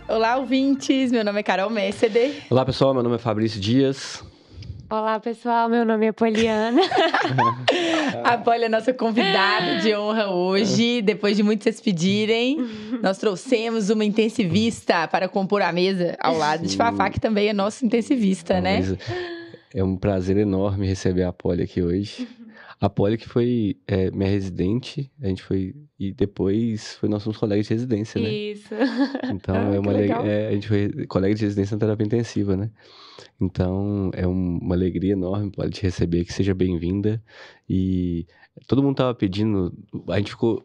Olá, ouvintes! Meu nome é Carol Mésseder. Olá, pessoal. Meu nome é Fabrício Dias. Olá, pessoal. Meu nome é Poliana. A Poli é nossa convidada de honra hoje. Depois de muitos vocês pedirem, nós trouxemos uma intensivista para compor a mesa ao lado de Fafá, que também é nosso intensivista, né? É um prazer enorme receber a Poli aqui hoje. A Poli que foi minha residente, a gente foi... E depois somos colegas de residência, né? Isso. Então, a gente foi colega de residência na terapia intensiva, né? Então, é uma alegria enorme, Poli, te receber, que seja bem-vinda. E todo mundo tava pedindo, a gente ficou...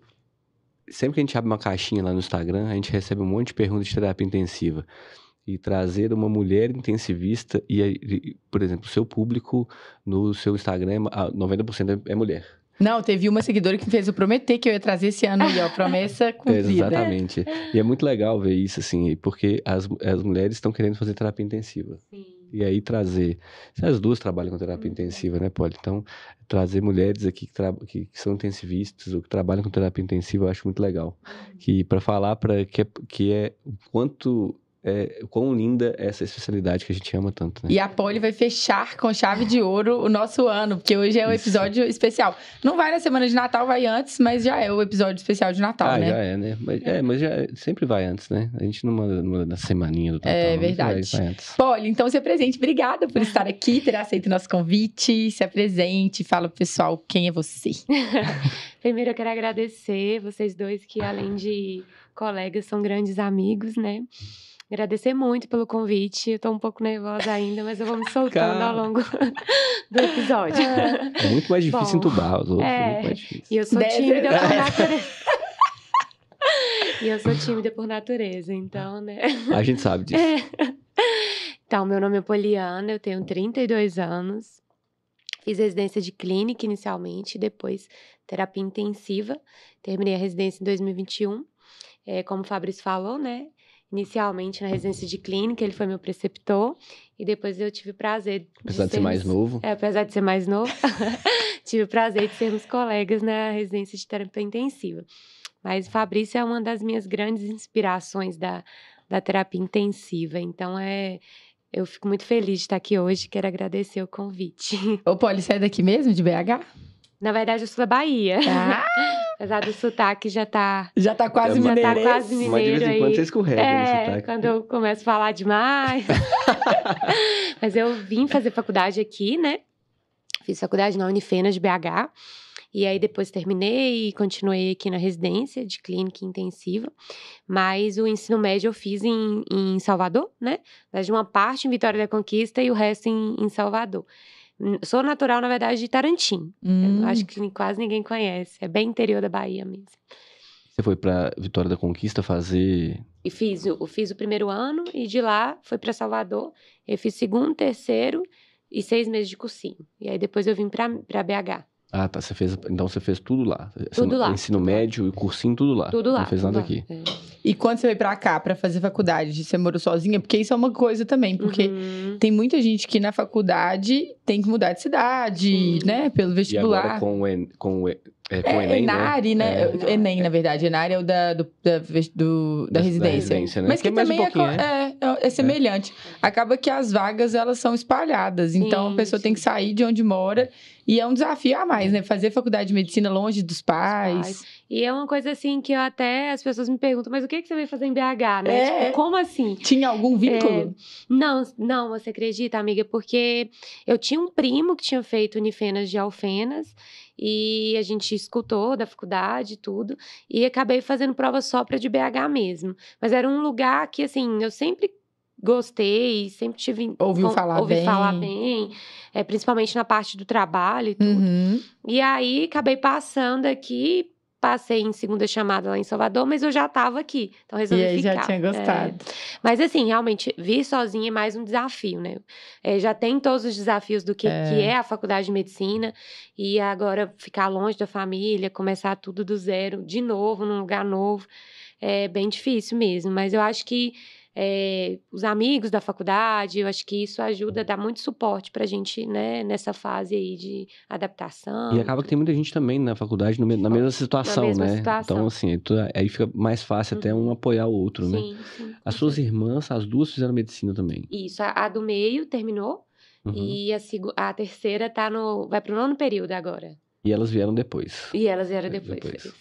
Sempre que a gente abre uma caixinha lá no Instagram, a gente recebe um monte de perguntas de terapia intensiva. E trazer uma mulher intensivista e, por exemplo, o seu público no seu Instagram, 90% é mulher. Não, teve uma seguidora que fez eu prometer que eu ia trazer esse ano aí, ó, promessa cumprida. Exatamente. E é muito legal ver isso, assim, porque as mulheres estão querendo fazer terapia intensiva. Sim. E aí trazer... As duas trabalham com terapia intensiva, né, Poli? Então, trazer mulheres aqui que são intensivistas ou que trabalham com terapia intensiva, eu acho muito legal. Que para falar que é o quanto... quão linda é essa especialidade que a gente ama tanto, né? E a Poli vai fechar com chave de ouro o nosso ano, porque hoje é um episódio especial. Não vai na semana de Natal, vai antes, mas já é o episódio especial de Natal, né? Já é, né? Mas sempre vai antes, né? A gente não manda na semaninha do Natal. É verdade. Vai antes. Poli, então se apresente. Obrigada por estar aqui, ter aceito o nosso convite. Se apresente, fala pro pessoal quem é você. Primeiro, eu quero agradecer vocês dois, que além de colegas, são grandes amigos, né? Agradecer muito pelo convite. Eu tô um pouco nervosa ainda, mas eu vou me soltando ao longo do episódio. É muito mais difícil entubar os outros. É muito mais difícil. E eu sou tímida por natureza. E eu sou tímida por natureza, então, né? A gente sabe disso. Então, meu nome é Poliana, eu tenho 32 anos. Fiz residência de clínica inicialmente, depois terapia intensiva. Terminei a residência em 2021. Como o Fabrício falou, né? Inicialmente na residência de clínica, ele foi meu preceptor. E depois eu tive o prazer Apesar de ser mais novo. Apesar de ser mais novo. Tive o prazer de sermos colegas na residência de terapia intensiva. Mas o Fabrício é uma das minhas grandes inspirações da terapia intensiva. Então, eu fico muito feliz de estar aqui hoje. Quero agradecer o convite. Ô, Poli, você é daqui mesmo, de BH? Na verdade, eu sou da Bahia. Apesar do sotaque já tá quase mineiro. Já tá quase mineiro. Mas de vez em quando você escorrega no sotaque. Quando eu começo a falar demais. Mas eu vim fazer faculdade aqui, né? Fiz faculdade na Unifenas de BH. E aí depois terminei e continuei aqui na residência de clínica intensiva. Mas o ensino médio eu fiz em Salvador, né? Mas uma parte em Vitória da Conquista e o resto em Salvador. Sou natural, na verdade, de Tarantim. Acho que quase ninguém conhece. É bem interior da Bahia mesmo. Você foi pra Vitória da Conquista fazer... E fiz o primeiro ano e de lá foi pra Salvador. Eu fiz segundo, terceiro e 6 meses de cursinho. E aí depois eu vim pra BH. Ah, tá. Então você fez tudo lá. Tudo lá. Ensino médio e cursinho, tudo lá. Tudo lá. Não fez nada aqui. E quando você veio pra cá pra fazer faculdade, você morou sozinha? Porque isso é uma coisa também, porque tem muita gente que na faculdade tem que mudar de cidade, né? Pelo vestibular. E agora com o Enem, Enari, né? Enem, na verdade. Enari é o da residência. Né? Mas que também é semelhante. Acaba que as vagas, elas são espalhadas. Então, a pessoa tem que sair de onde mora. E é um desafio a mais, né? Fazer faculdade de medicina longe dos pais. E é uma coisa assim que as pessoas me perguntam, mas o que você veio fazer em BH, né? Tipo, como assim? Tinha algum vínculo? Não, você acredita, amiga? Porque eu tinha um primo que tinha feito Unifenas de Alfenas e a gente escutou da faculdade e tudo, e acabei fazendo prova só pra de BH mesmo. Mas era um lugar que, assim, eu sempre gostei, sempre tive... Ouvi falar bem, principalmente na parte do trabalho e tudo. E aí, acabei passando aqui, passei em segunda chamada lá em Salvador, mas eu já estava aqui, então resolvi ficar. E aí já tinha gostado. Mas assim, realmente, vir sozinha é mais um desafio, né? Já tem todos os desafios do que é a faculdade de medicina, e agora ficar longe da família, começar tudo do zero, de novo, num lugar novo, é bem difícil mesmo. Mas eu acho que os amigos da faculdade, eu acho que isso ajuda, dá muito suporte pra gente, né, nessa fase aí de adaptação. E acaba que tem muita gente também na faculdade na mesma situação, mesma né? situação. Então, assim, aí fica mais fácil até um apoiar o outro, né? Sim. As suas irmãs, as duas fizeram medicina também. Isso, a do meio terminou e a terceira vai pro 9º período agora. E elas vieram depois. Depois.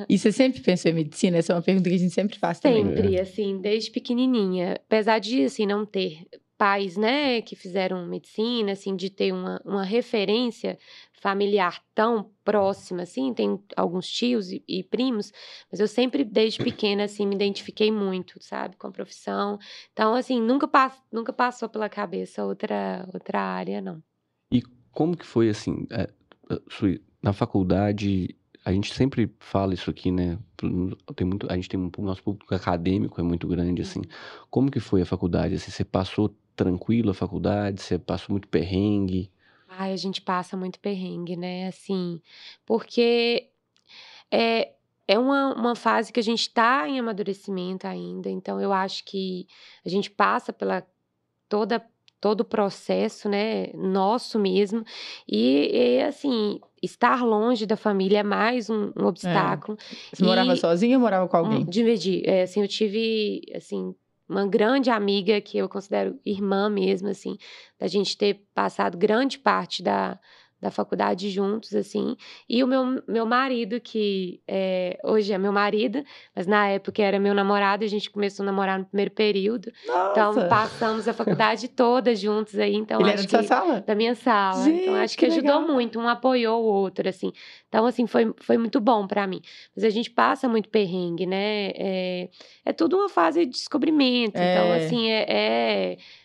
E você sempre pensou em medicina? Essa é uma pergunta que a gente sempre faz também. Sempre, assim, desde pequenininha. Apesar de, assim, não ter pais, né, que fizeram medicina, assim, de ter uma referência familiar tão próxima, assim, tem alguns tios e primos, mas eu sempre, desde pequena, assim, me identifiquei muito, sabe, com a profissão. Então, assim, nunca passou pela cabeça outra área, não. E como que foi, assim, na faculdade, a gente sempre fala isso aqui, né? A gente tem nosso público acadêmico é muito grande, assim. Como que foi a faculdade? Assim, você passou tranquilo a faculdade? Você passou muito perrengue? Ai, a gente passa muito perrengue, né? Assim, porque é uma fase que a gente está em amadurecimento ainda, então eu acho que a gente passa pela todo o processo, né, nosso mesmo, e assim, estar longe da família é mais um obstáculo. Você morava sozinha ou morava com alguém? Dividir, assim, eu tive, assim, uma grande amiga que eu considero irmã mesmo, assim, da gente ter passado grande parte da faculdade juntos, assim, e o meu marido, que hoje é meu marido, mas na época era meu namorado, a gente começou a namorar no primeiro período. Nossa. Então, passamos a faculdade toda juntos aí, então Ele era da sua sala? Da minha sala. Gente, então, acho que ajudou muito, um apoiou o outro, assim. Então, assim, foi muito bom pra mim. Mas a gente passa muito perrengue, né? É tudo uma fase de descobrimento, então, assim,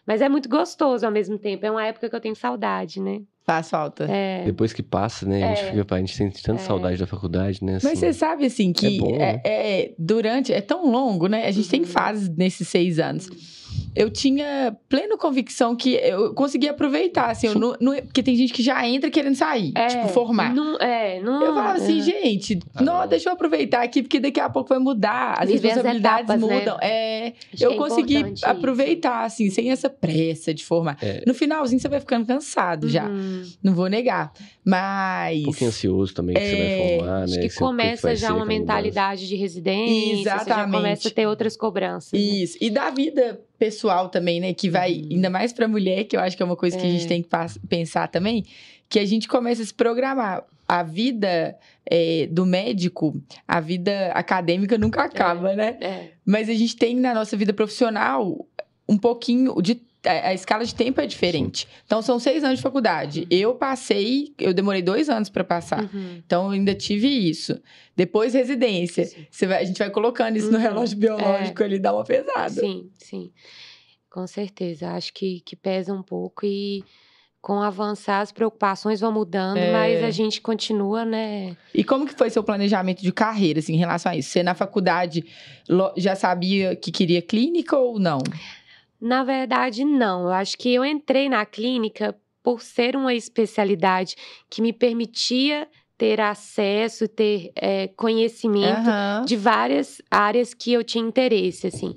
mas é muito gostoso ao mesmo tempo, é uma época que eu tenho saudade, né? Faz falta. Depois que passa, né? A gente sente tanta saudade da faculdade, né? Assim, mas você sabe, assim, que é bom, né? durante... É tão longo, né? A gente tem fases nesses 6 anos. Eu tinha plena convicção que eu conseguia aproveitar, assim, porque tem gente que já entra querendo sair, tipo, formar. Eu falava assim, gente, deixa eu aproveitar aqui, porque daqui a pouco vai mudar, as responsabilidades etapas, mudam. Né? Eu consegui aproveitar, assim, sem essa pressa de formar. No finalzinho, você vai ficando cansado já, não vou negar, mas... Um pouquinho ansioso também, que você vai formar, né? Acho que começa já uma mentalidade de residência, exatamente. Você já começa a ter outras cobranças. Isso, né? E da vida pessoal também, né? Que vai, ainda mais pra mulher, que eu acho que é uma coisa que a gente tem que pensar também, que a gente começa a se programar. A vida do médico, a vida acadêmica nunca acaba, né? Mas a gente tem na nossa vida profissional um pouquinho de... A escala de tempo é diferente. Então, são 6 anos de faculdade. Eu demorei 2 anos para passar. Então, eu ainda tive isso. Depois, residência. A gente vai colocando isso no relógio biológico ali, dá uma pesada. Sim. Com certeza. Acho que pesa um pouco e com o avançar as preocupações vão mudando, mas a gente continua, né? E como que foi seu planejamento de carreira, assim, em relação a isso? Você na faculdade já sabia que queria clínica ou não? Na verdade, não. Eu acho que eu entrei na clínica por ser uma especialidade que me permitia ter acesso, ter conhecimento de várias áreas que eu tinha interesse, assim.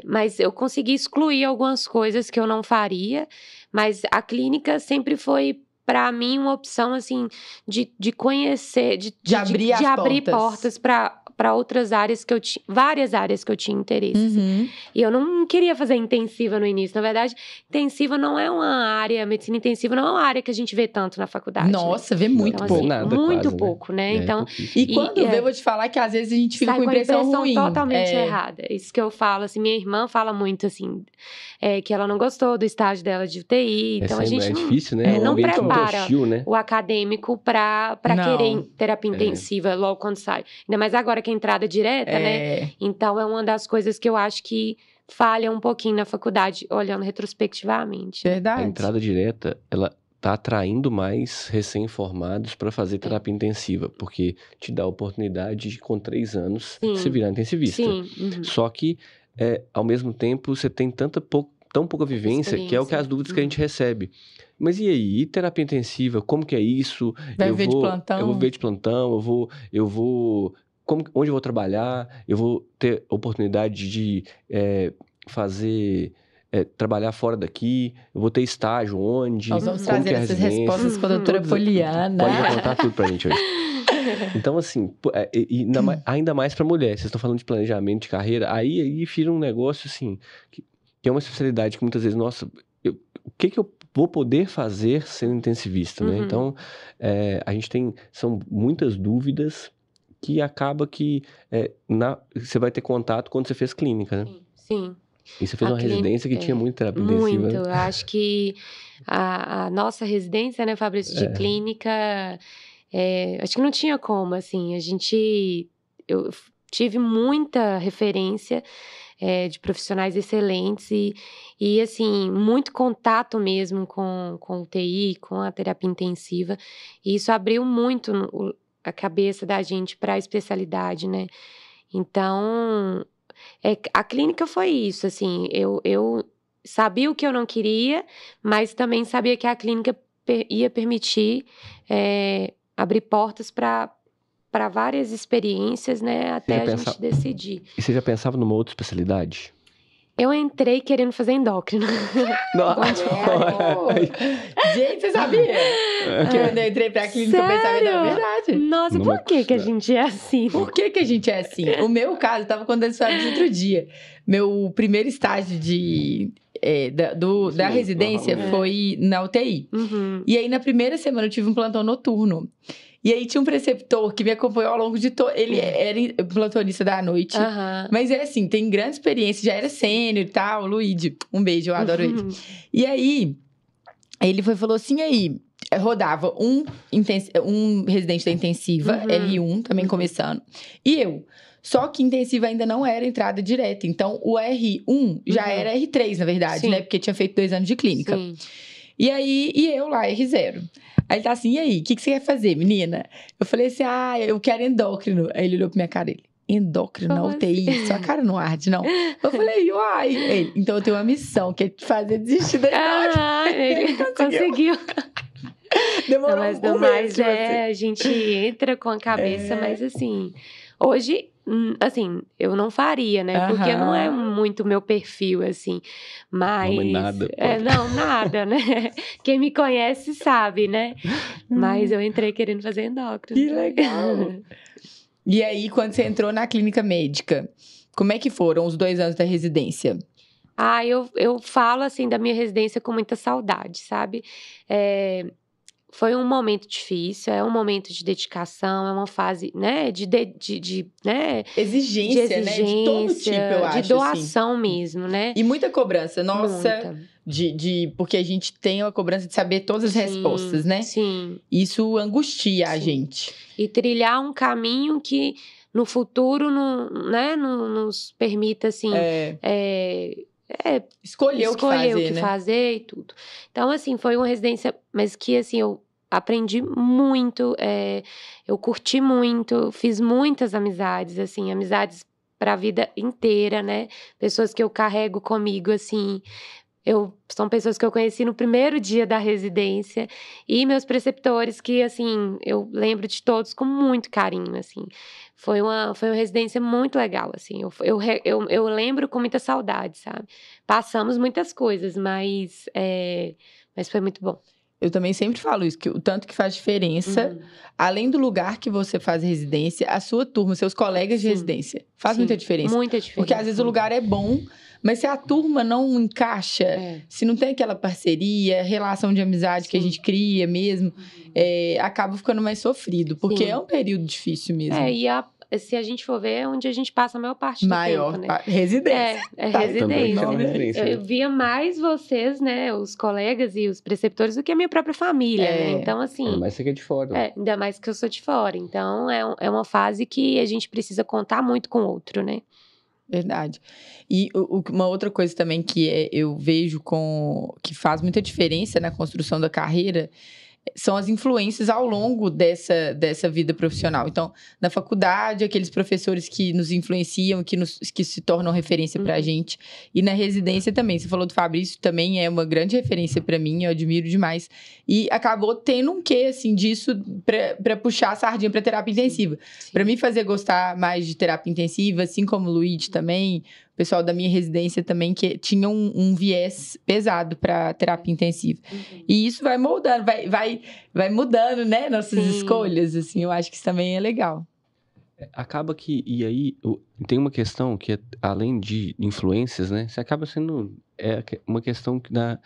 Mas eu consegui excluir algumas coisas que eu não faria, mas a clínica sempre foi, para mim, uma opção, assim, de conhecer, de abrir portas para outras áreas que eu tinha, várias áreas que eu tinha interesse. Assim. E eu não queria fazer intensiva no início. Na verdade, intensiva não é uma área, medicina intensiva não é uma área que a gente vê tanto na faculdade. Nossa, vê muito então, pouco. Assim, nada, muito quase, pouco, né? Então, e quando vê, eu vou te falar que às vezes a gente fica com impressão ruim. Totalmente errada. Isso que eu falo, assim, minha irmã fala muito, assim, que ela não gostou do estágio dela de UTI. Então, a gente difícil, né? não prepara hostil, né? o acadêmico para querer terapia intensiva logo quando sai. Ainda mais agora que a entrada é direta, né? Então, é uma das coisas que eu acho que falha um pouquinho na faculdade, olhando retrospectivamente. Verdade. A entrada direta, ela tá atraindo mais recém-formados para fazer terapia intensiva, porque te dá a oportunidade de, com 3 anos, você virar intensivista. Só que, ao mesmo tempo, você tem tão pouca vivência, que é o que as dúvidas que a gente recebe. Mas e aí? E terapia intensiva? Como que é isso? Vai ver de plantão? Eu vou ver de plantão, eu vou onde eu vou trabalhar, eu vou ter oportunidade de trabalhar fora daqui, eu vou ter estágio onde, nós vamos como trazer que é a essas residência. respostas com a doutora Poliana. Pode contar tudo pra gente hoje. Então, assim, ainda mais pra mulher, vocês estão falando de planejamento de carreira, aí vira um negócio, assim, que é uma especialidade que muitas vezes, nossa, o que eu vou poder fazer sendo intensivista, né? Então, a gente são muitas dúvidas que acaba que você vai ter contato quando você fez clínica, né? Sim. E você fez uma residência que tinha muita terapia intensiva. Muito, eu acho que a nossa residência, né, Fabrício, de clínica, acho que não tinha como, assim, eu tive muita referência de profissionais excelentes e, assim, muito contato mesmo com o TI, com a terapia intensiva, e isso abriu muito a cabeça da gente para a especialidade, né? Então, a clínica foi isso, assim, eu sabia o que eu não queria, mas também sabia que a clínica ia permitir abrir portas para várias experiências, né, até a gente decidir. E você já pensava numa outra especialidade? Eu entrei querendo fazer endócrino. Gente, você sabia? Que eu entrei pra clínica, eu pensava, não, é verdade. Nossa, por que a gente é assim? Por que a gente é assim? O meu caso, eu tava contando isso outro dia. Meu primeiro estágio da residência foi na UTI. E aí, na primeira semana, eu tive um plantão noturno. E aí, tinha um preceptor que me acompanhou ao longo de todo... Ele era plantonista da noite. Mas é assim, tem grande experiência, já era sênior e tal, o Luigi. Um beijo, eu adoro ele. E aí, ele falou assim, aí... Rodava um residente da intensiva, R1, também começando. E eu. Só que intensiva ainda não era entrada direta. Então, o R1 já era R3, na verdade, né? Porque tinha feito 2 anos de clínica. Sim. E aí, eu lá, R0. Aí ele tá assim, e aí, o que você quer fazer, menina? Eu falei assim, eu quero endócrino. Aí ele olhou pra minha cara, endócrino na UTI? Sua cara não arde, não. Eu falei, uai. Então, eu tenho uma missão, que é te fazer desistir da endócrino. Ele conseguiu. Demorou mas a gente entra com a cabeça, mas assim, hoje, assim, eu não faria, né? Porque não é muito meu perfil, assim, mas... Não, nada. Não, nada, né? Quem me conhece sabe, né? Mas eu entrei querendo fazer endócrino. Que legal! E aí, quando você entrou na clínica médica, como é que foram os 2 anos da residência? Eu falo, assim, da minha residência com muita saudade, sabe? Foi um momento difícil, é um momento de dedicação, é uma fase, né, né? Exigência, né? De todo tipo, eu acho. De doação assim. Mesmo, né? E muita cobrança, nossa. Muita. Porque a gente tem a cobrança de saber todas as respostas, né? Sim. Isso angustia a gente. E trilhar um caminho que no futuro nos permita, assim... escolher o que fazer e tudo. Então, assim, foi uma residência, mas que, assim, eu aprendi muito, eu curti muito, fiz muitas amizades, assim, amizades para a vida inteira, né? Pessoas que eu carrego comigo, assim... São pessoas que eu conheci no primeiro dia da residência e meus preceptores que, assim, eu lembro de todos com muito carinho, assim. Foi uma residência muito legal, assim. Eu lembro com muita saudade, sabe? Passamos muitas coisas, mas foi muito bom. Eu também sempre falo isso, que o tanto que faz diferença, além do lugar que você faz residência, a sua turma, seus colegas de residência. Faz muita diferença. Muita diferença. Porque às vezes o lugar é bom, mas se a turma não encaixa, se não tem aquela parceria, relação de amizade que a gente cria mesmo, acaba ficando mais sofrido. Porque é um período difícil mesmo. Se a gente for ver, é onde a gente passa a maior parte do tempo, né? Residência. Residência. Eu via mais vocês, né, os colegas e os preceptores, do que a minha própria família, né? Então, assim... Ainda mais você que é de fora. Ainda mais que eu sou de fora. Então, é uma fase que a gente precisa contar muito com o outro, né? Verdade. E uma outra coisa também que eu vejo que faz muita diferença na construção da carreira são as influências ao longo dessa vida profissional. Então, na faculdade, aqueles professores que nos influenciam, que se tornam referência pra gente. E na residência também. Você falou do Fabrício, também é uma grande referência pra mim, eu admiro demais. E acabou tendo um quê, assim, disso pra puxar a sardinha pra terapia intensiva. Pra me fazer gostar mais de terapia intensiva, assim como o Luigi também, o pessoal da minha residência também, que tinha um viés pesado para terapia intensiva. E isso vai moldando, vai mudando, né? Nossas escolhas, assim. Eu acho que isso também é legal. Acaba que, e aí, tem uma questão que, além de influências, né? Você acaba sendo uma questão da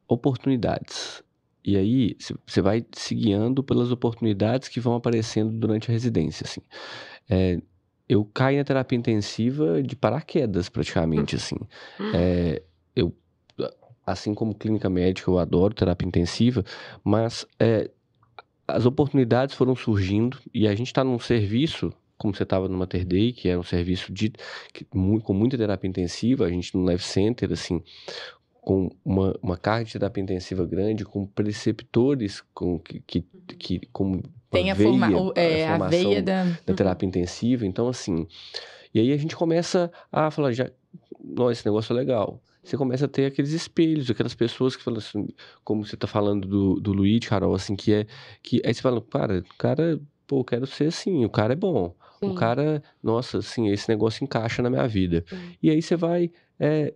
oportunidades. E aí, você vai se guiando pelas oportunidades que vão aparecendo durante a residência, assim. Eu caí na terapia intensiva de paraquedas, praticamente, assim. Assim como clínica médica, eu adoro terapia intensiva, mas as oportunidades foram surgindo e a gente está num serviço, como você estava no Mater Dei, que era um serviço com muita terapia intensiva, a gente no Life Center, assim, com uma carga de terapia intensiva grande, com preceptores com tem a veia da terapia intensiva. Então, assim, e aí a gente começa a falar, nossa, esse negócio é legal. Você começa a ter aqueles espelhos, aquelas pessoas que falam assim, como você tá falando do Luigi, Carol, assim, que aí você fala, cara, pô, eu quero ser assim, o cara é bom. Sim. O cara, nossa, assim, esse negócio encaixa na minha vida. Sim. E aí você vai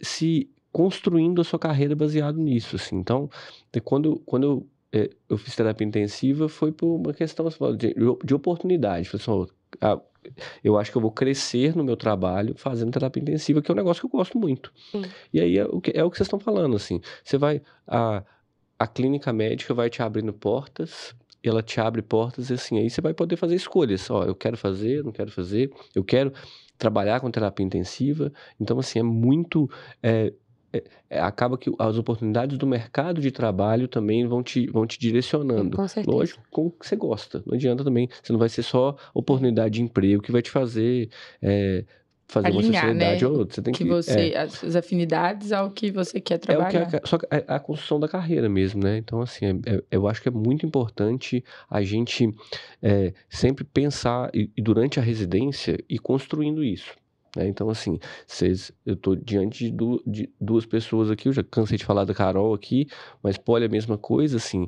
se construindo a sua carreira baseado nisso, assim. Então, quando eu fiz terapia intensiva, foi por uma questão de oportunidade. Falei assim, eu acho que eu vou crescer no meu trabalho fazendo terapia intensiva, que é um negócio que eu gosto muito. E aí é o que vocês estão falando, assim. Você vai... A clínica médica vai te abrindo portas, ela te abre portas, e assim, aí você vai poder fazer escolhas. Eu quero fazer, não quero fazer, eu quero trabalhar com terapia intensiva. Então, assim, é muito... acaba que as oportunidades do mercado de trabalho também vão te direcionando. Com certeza. Lógico, com o que você gosta. Não adianta também, você não vai ser só oportunidade de emprego que vai te fazer fazer alinhar, uma sociedade né? ou outra. Você tem as suas afinidades ao que você quer trabalhar. Só que a construção da carreira mesmo, né? Então, assim, eu acho que é muito importante a gente sempre pensar, e durante a residência, ir construindo isso. Então, assim, eu tô diante de duas pessoas aqui, eu já cansei de falar da Carol aqui, mas Polly é a mesma coisa, assim,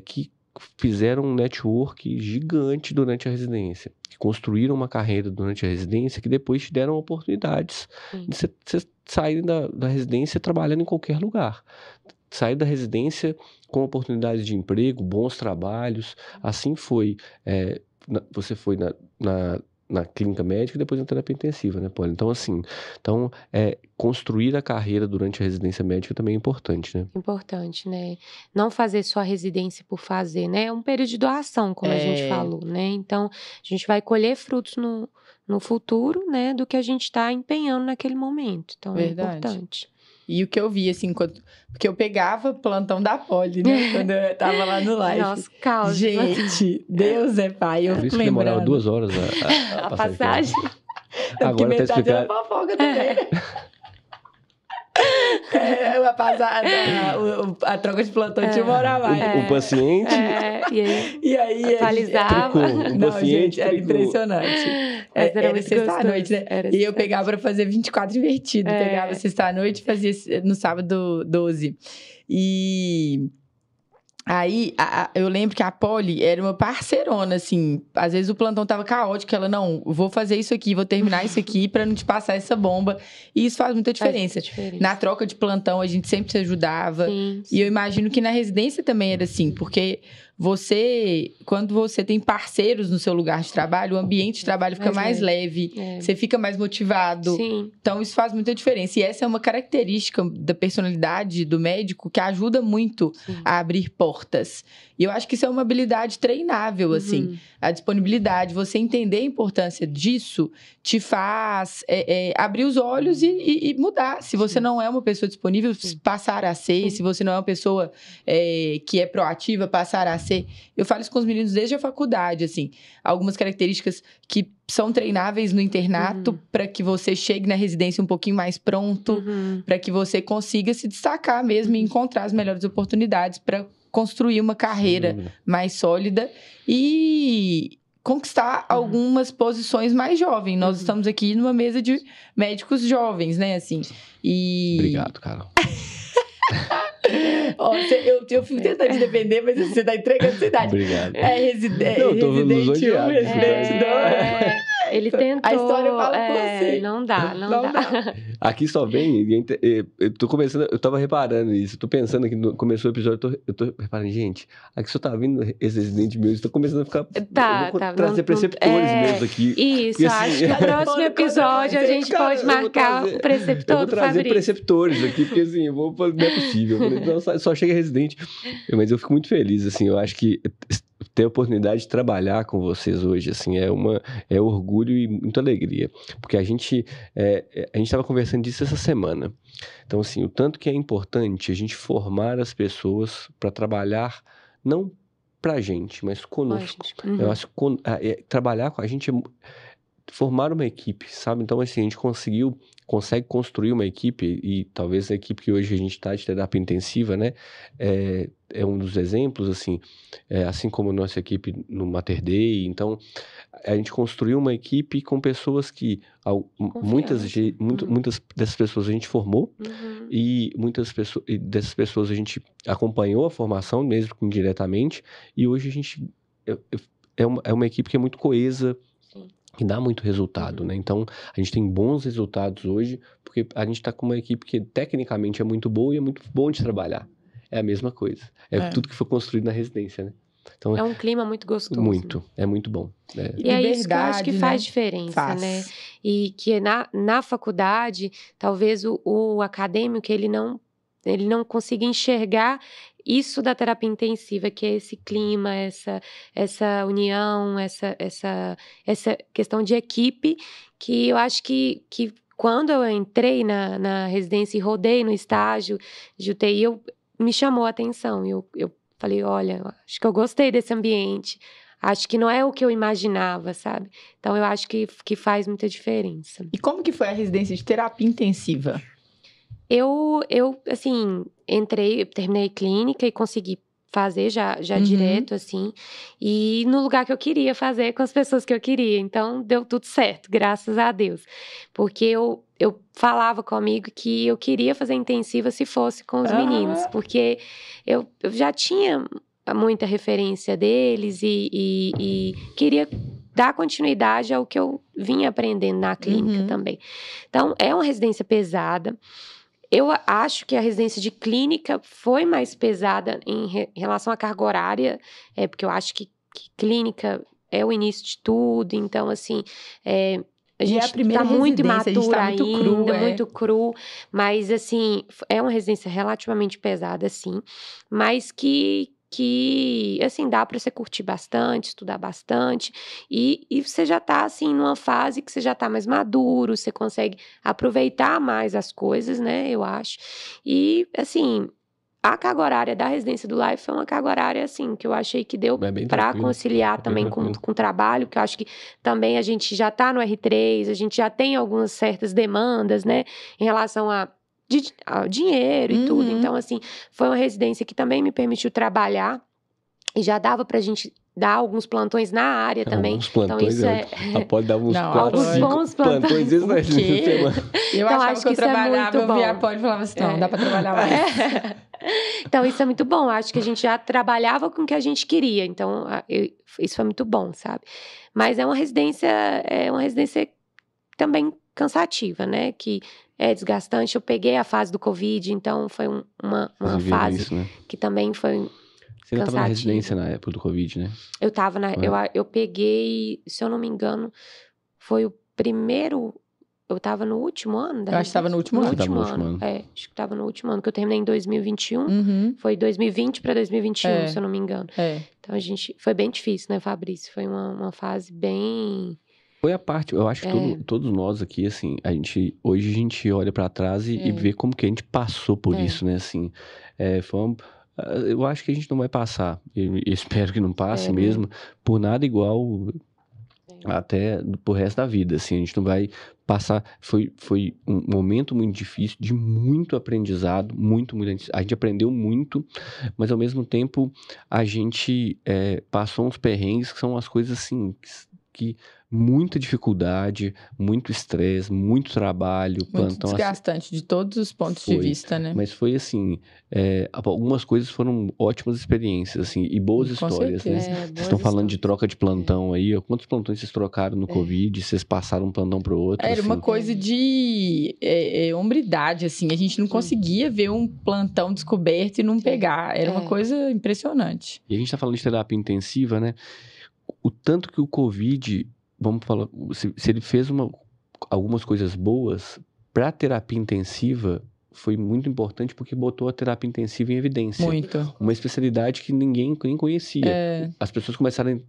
que fizeram um network gigante durante a residência, que construíram uma carreira durante a residência, que depois te deram oportunidades de você sair da residência trabalhando em qualquer lugar. Sair da residência com oportunidades de emprego, bons trabalhos, assim foi. Você foi na clínica médica e depois na terapia intensiva, né, Polly? Então, assim, construir a carreira durante a residência médica também é importante, né? Importante, né? Não fazer só a residência por fazer, né? É um período de doação, como a gente falou, né? Então, a gente vai colher frutos no futuro, né? Do que a gente está empenhando naquele momento. Então, verdade. É importante. E o que eu vi, assim, porque eu pegava plantão da Polly, né? Quando eu tava lá no live. Nossa, caos. Gente, Deus é pai. Eu fico lembrando. Demorava 2 horas a passagem. Agora tá explicado. Da fofoca também. A troca de plantão tinha uma hora a mais. O paciente. E aí atualizava. Não, gente, era impressionante. Era sexta-noite, né? E eu pegava pra fazer 24 invertido. Pegava sexta-noite e fazia no sábado 12. E aí, eu lembro que a Polly era uma parceirona, assim. Às vezes o plantão tava caótico, ela, não, vou fazer isso aqui, vou terminar isso aqui pra não te passar essa bomba. E isso faz muita diferença. Na troca de plantão, a gente sempre se ajudava. Sim. E eu imagino que na residência também era assim, porque quando você tem parceiros no seu lugar de trabalho, o ambiente de trabalho fica mais leve, você fica mais motivado. Sim. Então, isso faz muita diferença. E essa é uma característica da personalidade do médico que ajuda muito a abrir portas. E eu acho que isso é uma habilidade treinável, assim. A disponibilidade, você entender a importância disso, te faz abrir os olhos e mudar. Se você não é uma pessoa disponível, passar a ser. Se você não é uma pessoa que é proativa, passar a ser. Eu falo isso com os meninos desde a faculdade, assim. Algumas características que são treináveis no internato para que você chegue na residência um pouquinho mais pronto, para que você consiga se destacar mesmo e encontrar as melhores oportunidades para construir uma carreira mais sólida e conquistar algumas posições mais jovens. Nós estamos aqui numa mesa de médicos jovens, né, assim. Obrigado, Carol. Ó, eu fico tentando te defender, mas você tá entregando sua idade. Obrigado. Residente 1, residente 2. Ele tentou. A história fala por você. Não dá. Aqui só vem. Eu tava reparando isso. Tô pensando que começou o episódio, eu tô reparando, gente, aqui só tá vindo esse residente meu, tô começando a ficar. Trazer preceptores mesmo aqui. Isso, acho que no próximo episódio a gente pode marcar o preceptor. Eu vou trazer preceptores aqui, porque assim, não é possível. Então, só chega residente. Mas eu fico muito feliz, assim, eu acho que ter a oportunidade de trabalhar com vocês hoje, assim, é orgulho e muita alegria. Porque a gente estava conversando disso essa semana. Então, assim, o tanto que é importante a gente formar as pessoas para trabalhar, não pra gente, mas conosco. Eu acho que trabalhar com a gente é formar uma equipe, sabe? Então, assim, a gente consegue construir uma equipe, e talvez a equipe que hoje a gente está de terapia intensiva, né, é um dos exemplos, assim como a nossa equipe no Mater Dei. Então, a gente construiu uma equipe com pessoas que muitas dessas pessoas a gente formou, e dessas pessoas a gente acompanhou a formação, mesmo que indiretamente, e hoje a gente é uma equipe que é muito coesa, que dá muito resultado, né? Então, a gente tem bons resultados hoje, porque a gente está com uma equipe que tecnicamente é muito boa e é muito bom de trabalhar. É a mesma coisa. Tudo que foi construído na residência, né? Então, é um clima muito gostoso. É muito bom. E é isso que eu acho que faz diferença, né? E que na faculdade, talvez o acadêmico, ele não consiga enxergar isso da terapia intensiva, que é esse clima, essa união, essa questão de equipe, que eu acho que quando eu entrei na residência e rodei no estágio de UTI, me chamou a atenção. Eu falei, olha, acho que eu gostei desse ambiente, acho que não é o que eu imaginava, sabe? Então, eu acho que faz muita diferença. E como que foi a residência de terapia intensiva? Eu assim, terminei clínica e consegui fazer já direto, assim, e no lugar que eu queria fazer, com as pessoas que eu queria. Então, deu tudo certo, graças a Deus. Porque eu falava comigo que eu queria fazer intensiva se fosse com os meninos, porque eu já tinha muita referência deles e queria dar continuidade ao que eu vinha aprendendo na clínica também. Então, é uma residência pesada. Eu acho que a residência de clínica foi mais pesada em relação à carga horária, porque eu acho que clínica é o início de tudo, então, assim, a gente está muito imatura ainda, muito cru, mas, assim, é uma residência relativamente pesada, sim, mas que assim, dá para você curtir bastante, estudar bastante, e você já tá, assim, numa fase que você já tá mais maduro, você consegue aproveitar mais as coisas, né, eu acho. E, assim, a carga horária da residência do Life foi uma carga horária, assim, que eu achei que deu para conciliar também com o trabalho, que eu acho que também a gente já tá no R3, a gente já tem algumas certas demandas, né, em relação a dinheiro e tudo. Então, assim, foi uma residência que também me permitiu trabalhar e já dava pra gente dar alguns plantões na área também. Alguns plantões, então, isso pode dar uns 4, 5 bons plantões. Isso vai ser eu então, achava acho que eu trabalhava, eu via pode e falava assim, não, dá pra trabalhar mais. Então, isso é muito bom. Acho que a gente já trabalhava com o que a gente queria. Então, isso foi muito bom, sabe? Mas é uma residência também cansativa, né? Que é desgastante. Eu peguei a fase do Covid, então foi uma fase isso, né? Que também foi Você ainda estava na residência na época do Covid, né? Eu estava eu peguei, se eu não me engano, foi o primeiro... Eu estava no último ano da residência. Eu acho que estava no último ano. Acho que estava no último ano, que eu terminei em 2021. Foi 2020 para 2021, se eu não me engano. Então, foi bem difícil, né, Fabrício? Foi uma fase bem... Foi a parte, eu acho que todos nós aqui, assim, hoje a gente olha pra trás e vê como que a gente passou por isso, né, assim, eu acho que a gente não vai passar, eu espero que não passe mesmo, por nada igual até pro resto da vida, assim, a gente não vai Foi um momento muito difícil, de muito aprendizado, muito. A gente aprendeu muito, mas ao mesmo tempo a gente passou uns perrengues que são as coisas assim, que muita dificuldade, muito estresse, muito trabalho. Muito plantão desgastante de todos os pontos de vista, né? Mas foi assim, algumas coisas foram ótimas experiências, assim, e boas histórias, né? Vocês estão falando de troca de plantão aí, quantos plantões vocês trocaram no Covid? Vocês passaram um plantão pro outro? Era assim? uma coisa de hombridade, assim, a gente não conseguia ver um plantão descoberto e não pegar, era uma coisa impressionante. E a gente tá falando de terapia intensiva, né? O tanto que o Covid, vamos falar, se ele fez algumas coisas boas, para a terapia intensiva foi muito importante porque botou a terapia intensiva em evidência. Muito. Uma especialidade que ninguém nem conhecia. As pessoas começaram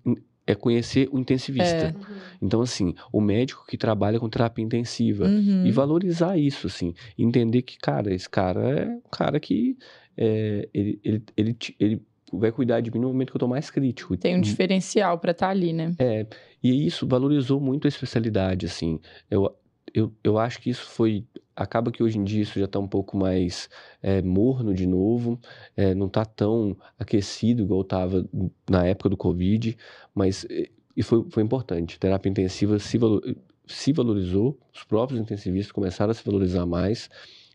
a conhecer o intensivista. Então, assim, o médico que trabalha com terapia intensiva e valorizar isso, assim, entender que, cara, esse cara é um cara que ele vai cuidar de mim no momento que eu tô mais crítico. Tem um diferencial para estar ali, né? E isso valorizou muito a especialidade, assim. Eu acho que isso acaba que hoje em dia isso já tá um pouco mais morno de novo, não tá tão aquecido igual tava na época do Covid, mas foi importante. Terapia intensiva se valorizou, os próprios intensivistas começaram a se valorizar mais,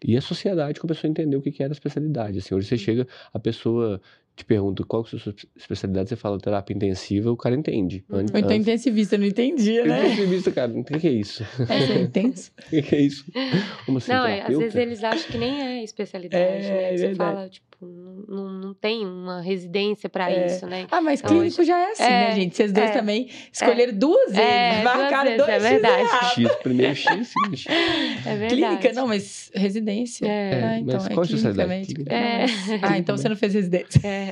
e a sociedade começou a entender o que era a especialidade. Assim, hoje você chega, a pessoa te pergunta qual que é a sua especialidade, você fala terapia intensiva, o cara entende. Ou então intensivista, não entendia, né? Intensivista, cara, o que é isso? É intenso. O que é isso? Como assim, não, terapeuta? às vezes eles acham que nem é especialidade, né? Você fala, tipo, não tem uma residência pra isso, né? Mas então, clínico já é assim, né, gente? Vocês dois também escolheram duas vezes, marcaram dois é verdade. X, primeiro X, segundo X. É verdade. Clínica, não, mas residência. Então mas qual a especialidade? Clínica. Então você não fez residência.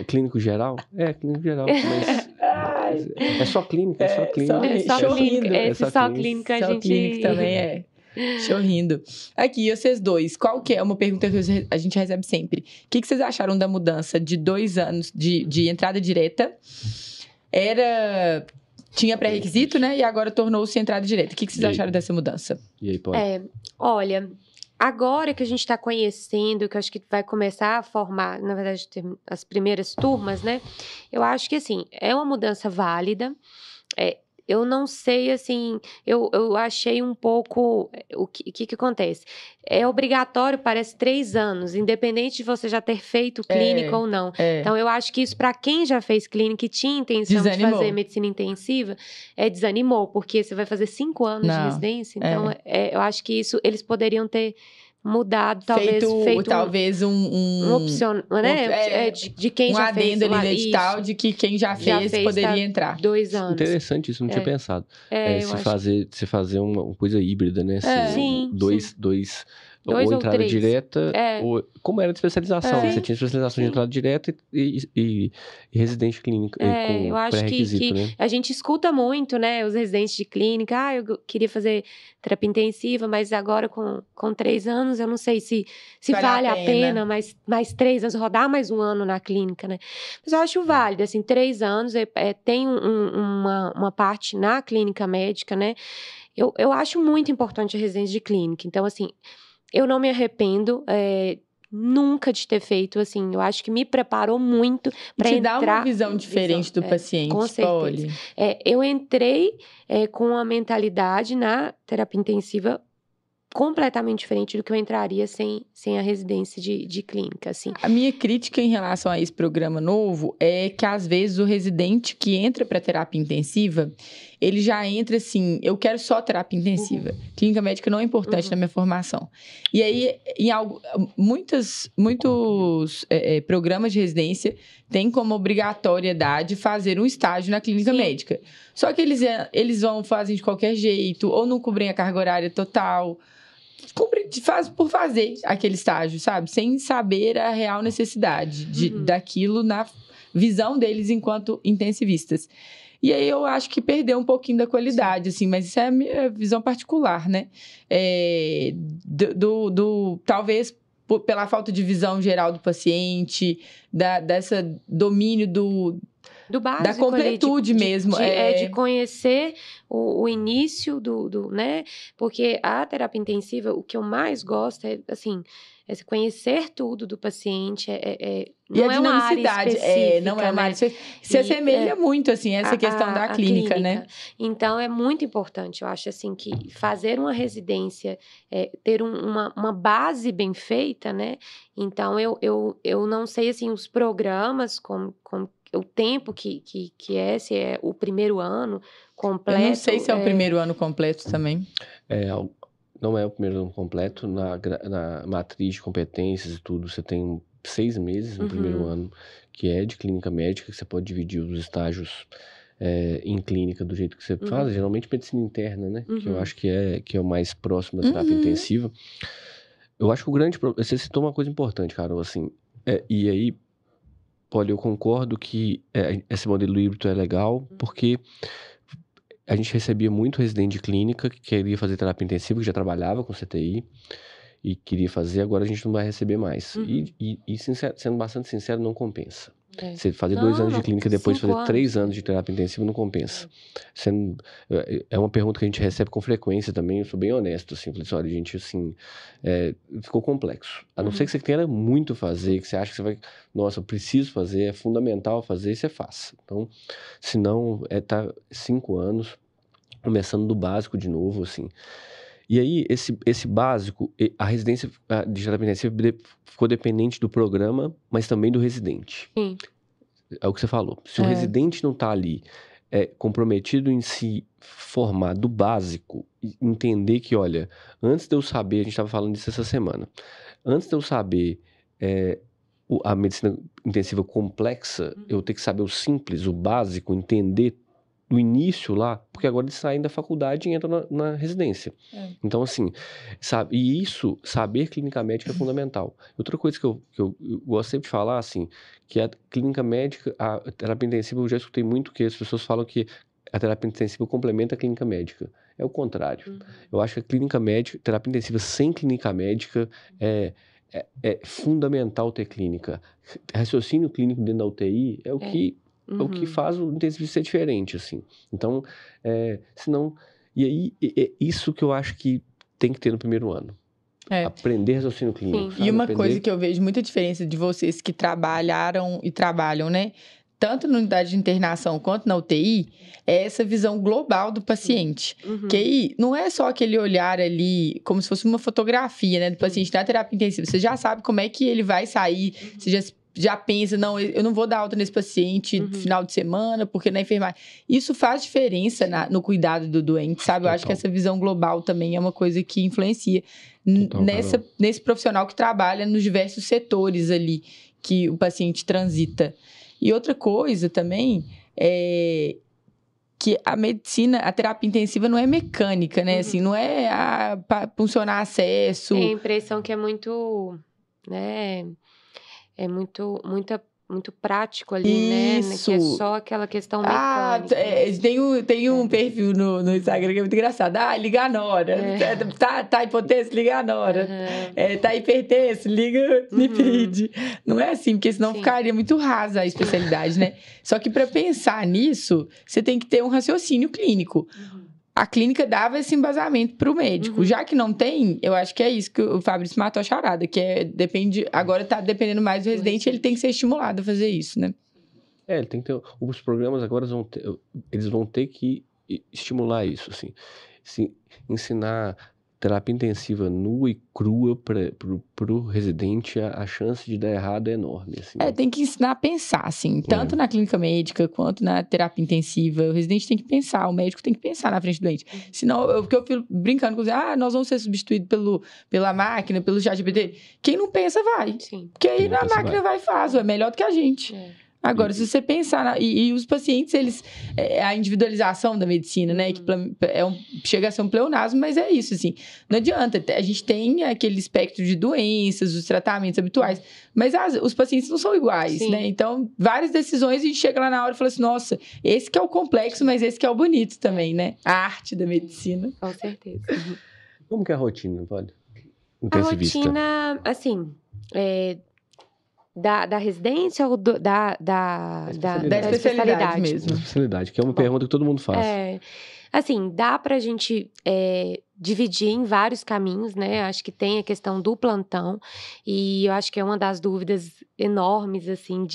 Clínico geral? Clínico geral, mas é só clínica, é só clínica. Só clínica, a gente... clínica também Chorrindo. Aqui, vocês dois, qual que é uma pergunta que a gente recebe sempre? O que vocês acharam da mudança de 2 anos de entrada direta? Tinha pré-requisito, né? E agora tornou-se entrada direta. O que vocês acharam dessa mudança? E aí, pode? Olha, agora que a gente está conhecendo, que eu acho que vai começar a formar, na verdade, as primeiras turmas, né? Eu acho que, assim, é uma mudança válida. Eu não sei, assim, eu achei um pouco... O que acontece? É obrigatório, parece, 3 anos, independente de você já ter feito clínica ou não. Então, eu acho que isso, para quem já fez clínica e tinha intenção de fazer medicina intensiva, desanimou, porque você vai fazer 5 anos de residência. Então, eu acho que isso, eles poderiam ter mudado, feito talvez um opção, né? De quem já fez. Um adendo ali no edital de que quem já fez poderia entrar. 2 anos. Interessante isso, não tinha pensado. Se fazer uma coisa híbrida, né? Sim. Ou entrada 3. direta, ou como era de especialização, você tinha especialização de entrada direta e residente clínica com eu acho pré-requisito, né? A gente escuta muito, né, os residentes de clínica, eu queria fazer terapia intensiva, mas agora com 3 anos, eu não sei se vale a pena mais 3 anos, rodar mais 1 ano na clínica, né? Mas eu acho válido, assim, 3 anos, tem uma parte na clínica médica, né? Eu acho muito importante a residência de clínica, então, assim... Eu não me arrependo nunca de ter feito, assim, eu acho que me preparou muito para entrar... Te dá uma visão diferente do paciente, com certeza. Eu entrei com a mentalidade na terapia intensiva completamente diferente do que eu entraria sem a residência de clínica, assim. A minha crítica em relação a esse programa novo é que, às vezes, o residente que entra para terapia intensiva, ele já entra assim, eu quero só terapia intensiva. Clínica médica não é importante na minha formação. E aí, muitos programas de residência têm como obrigatoriedade fazer um estágio na clínica médica. Só que eles fazem de qualquer jeito, ou não cobrem a carga horária total... Faz por fazer aquele estágio, sabe? Sem saber a real necessidade daquilo na visão deles enquanto intensivistas. E aí eu acho que perdeu um pouquinho da qualidade, assim, mas isso é a minha visão particular, né? Talvez pela falta de visão geral do paciente, dessa domínio Do básico, da completude ali, mesmo. De conhecer o início né? Porque a terapia intensiva, o que eu mais gosto é, assim, é conhecer tudo do paciente, não é uma área específica, não é uma área né? Se assemelha muito, assim, essa questão da clínica, né? Então, é muito importante, eu acho, assim, que fazer uma residência, ter uma base bem feita, né? Então, eu não sei, assim, os programas, como o tempo que se é o primeiro ano completo. Eu não sei se é o primeiro ano completo também. Não é o primeiro ano completo. Na matriz de competências e tudo, você tem 6 meses no primeiro ano, que é de clínica médica, que você pode dividir os estágios em clínica do jeito que você faz. Geralmente medicina interna, né? Que eu acho que é o mais próximo da terapia intensiva. Eu acho que o grande problema... Você citou uma coisa importante, Carol, assim. E aí, Polly, eu concordo que esse modelo híbrido é legal, porque a gente recebia muito residente de clínica que queria fazer terapia intensiva, que já trabalhava com CTI e queria fazer, agora a gente não vai receber mais. E sendo bastante sincero, não compensa. Você fazer 2 anos de clínica e depois fazer 3 anos de terapia intensiva não compensa. É uma pergunta que a gente recebe com frequência também, eu sou bem honesto, assim, falei assim, olha, gente, assim, ficou complexo. A não ser que você queira muito fazer, que você acha que você vai, nossa, eu preciso fazer, é fundamental fazer, você faça. Então, se não, tá 5 anos, começando do básico de novo, assim. E aí, esse básico, a residência de terapia intensiva ficou dependente do programa, mas também do residente. Sim. É o que você falou. Se o residente não está ali comprometido em se formar do básico, entender que, olha, antes de eu saber, a gente estava falando disso essa semana, antes de eu saber a medicina intensiva complexa, eu tenho que saber o simples, o básico, entender do início lá, porque agora eles saem da faculdade e entram na residência. Então, assim, sabe, e isso, saber clínica médica é fundamental. Outra coisa que eu gosto sempre de falar, assim, que a clínica médica, a terapia intensiva, eu já escutei muito que as pessoas falam que a terapia intensiva complementa a clínica médica. É o contrário. Eu acho que a clínica médica, terapia intensiva sem clínica médica é fundamental ter clínica. Raciocínio clínico dentro da UTI é o que é o que faz o intensivista ser diferente, assim. Então, senão... E aí, é isso que eu acho que tem que ter no primeiro ano. Aprender raciocínio clínico. E uma coisa que eu vejo muita diferença de vocês que trabalharam e trabalham, né? Tanto na unidade de internação quanto na UTI, é essa visão global do paciente. Que aí não é só aquele olhar ali, como se fosse uma fotografia, né? Do paciente na terapia intensiva. Você já sabe como é que ele vai sair, você já pensa, não, eu não vou dar alta nesse paciente no final de semana, porque na enfermagem... Isso faz diferença no cuidado do doente, sabe? Eu acho que essa visão global também é uma coisa que influencia nesse profissional que trabalha nos diversos setores ali que o paciente transita. E outra coisa também é que a medicina, a terapia intensiva não é mecânica, né? Assim, não é para funcionar acesso. Tem a impressão que é muito, né? É muito prático ali, isso. né? Que é só aquela questão mecânica. Tem um perfil no Instagram que é muito engraçado. Liga na hora. Tá hipotenso, liga na hora. Tá hipertenso, liga NIPID. Não é assim, porque senão ficaria muito rasa a especialidade, né? Só que para pensar nisso, você tem que ter um raciocínio clínico. A clínica dava esse embasamento para o médico. Já que não tem, eu acho que é isso que o Fabrício matou a charada, que agora está dependendo mais do residente, ele tem que ser estimulado a fazer isso, né? Ele tem que ter... Os programas agora eles vão ter que estimular isso, assim. Ensinar terapia intensiva nua e crua pro residente, a chance de dar errado é enorme, assim. Tem que ensinar a pensar, assim, tanto na clínica médica quanto na terapia intensiva. O residente tem que pensar, o médico tem que pensar na frente do doente. Senão, porque eu fico brincando com nós vamos ser substituídos pela máquina, pelo ChatGPT. Quem não pensa, vai. Sim. Porque aí a máquina vai e faz, é melhor do que a gente. Agora, se você pensar... E os pacientes, eles... a individualização da medicina, né? Que chega a ser um pleonasmo, mas é isso, assim. Não adianta. A gente tem aquele espectro de doenças, os tratamentos habituais, mas os pacientes não são iguais, né? Então, várias decisões, a gente chega lá na hora e fala assim, nossa, esse que é o complexo, mas esse que é o bonito também, né? A arte da medicina. Com certeza. Como que é a rotina, pode? A rotina, assim... Da residência ou da especialidade mesmo? Da especialidade, que é uma pergunta que todo mundo faz. Assim, dá pra gente dividir em vários caminhos, né? Acho que tem a questão do plantão, e eu acho que é uma das dúvidas enormes, assim,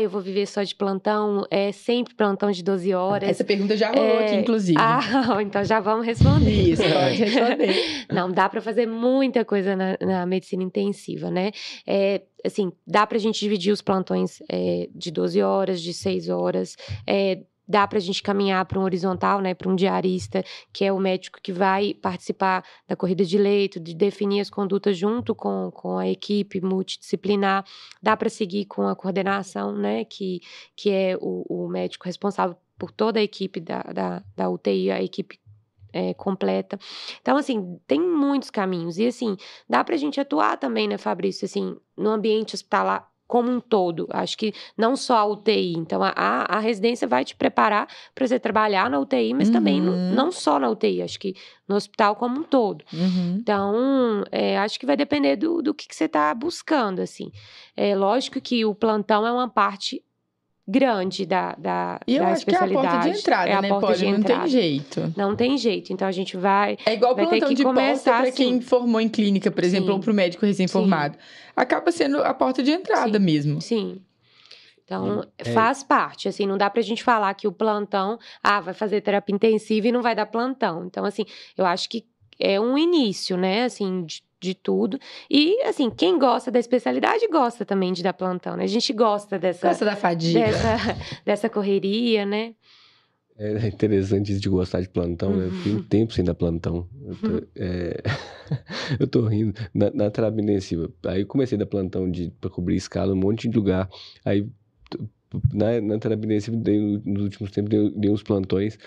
eu vou viver só de plantão, sempre plantão de 12 horas. Essa pergunta já rolou aqui, inclusive. Então já vamos responder. Isso, pode responder. Não, dá pra fazer muita coisa na medicina intensiva, né? Assim, dá pra gente dividir os plantões de 12 horas, de 6 horas, dá para a gente caminhar para um horizontal, né, para um diarista, que é o médico que vai participar da corrida de leito, de definir as condutas junto com a equipe multidisciplinar. Dá para seguir com a coordenação, né, que é o médico responsável por toda a equipe da UTI, a equipe completa. Então, assim, tem muitos caminhos. E, assim, dá para a gente atuar também, né, Fabrício, assim, no ambiente hospitalar como um todo. Acho que não só a UTI. Então, a residência vai te preparar para você trabalhar na UTI, mas também não só na UTI. Acho que no hospital como um todo. Então, acho que vai depender do que você está buscando, assim. Lógico que o plantão é uma parte grande da e eu acho que é a porta de entrada, né, Poli? Não tem jeito. Não tem jeito. Então, a gente vai... É igual vai plantão ter que de começar porta para assim. quem formou em clínica, por exemplo, ou para o médico recém-formado. Acaba sendo a porta de entrada mesmo. Sim. Então, faz parte, assim, não dá pra gente falar que o plantão, vai fazer terapia intensiva e não vai dar plantão. Então, assim, eu acho que é um início, né, assim, de tudo. E, assim, quem gosta da especialidade gosta também de dar plantão, né? A gente gosta Gosta da fadiga. Dessa correria, né? É interessante isso de gostar de plantão, né? Eu fiquei um tempo sem dar plantão. Eu tô rindo. Na terapia intensiva. Aí eu comecei a dar plantão pra cobrir escala, um monte de lugar. Aí, na terapia intensiva, nos últimos tempos, dei uns plantões.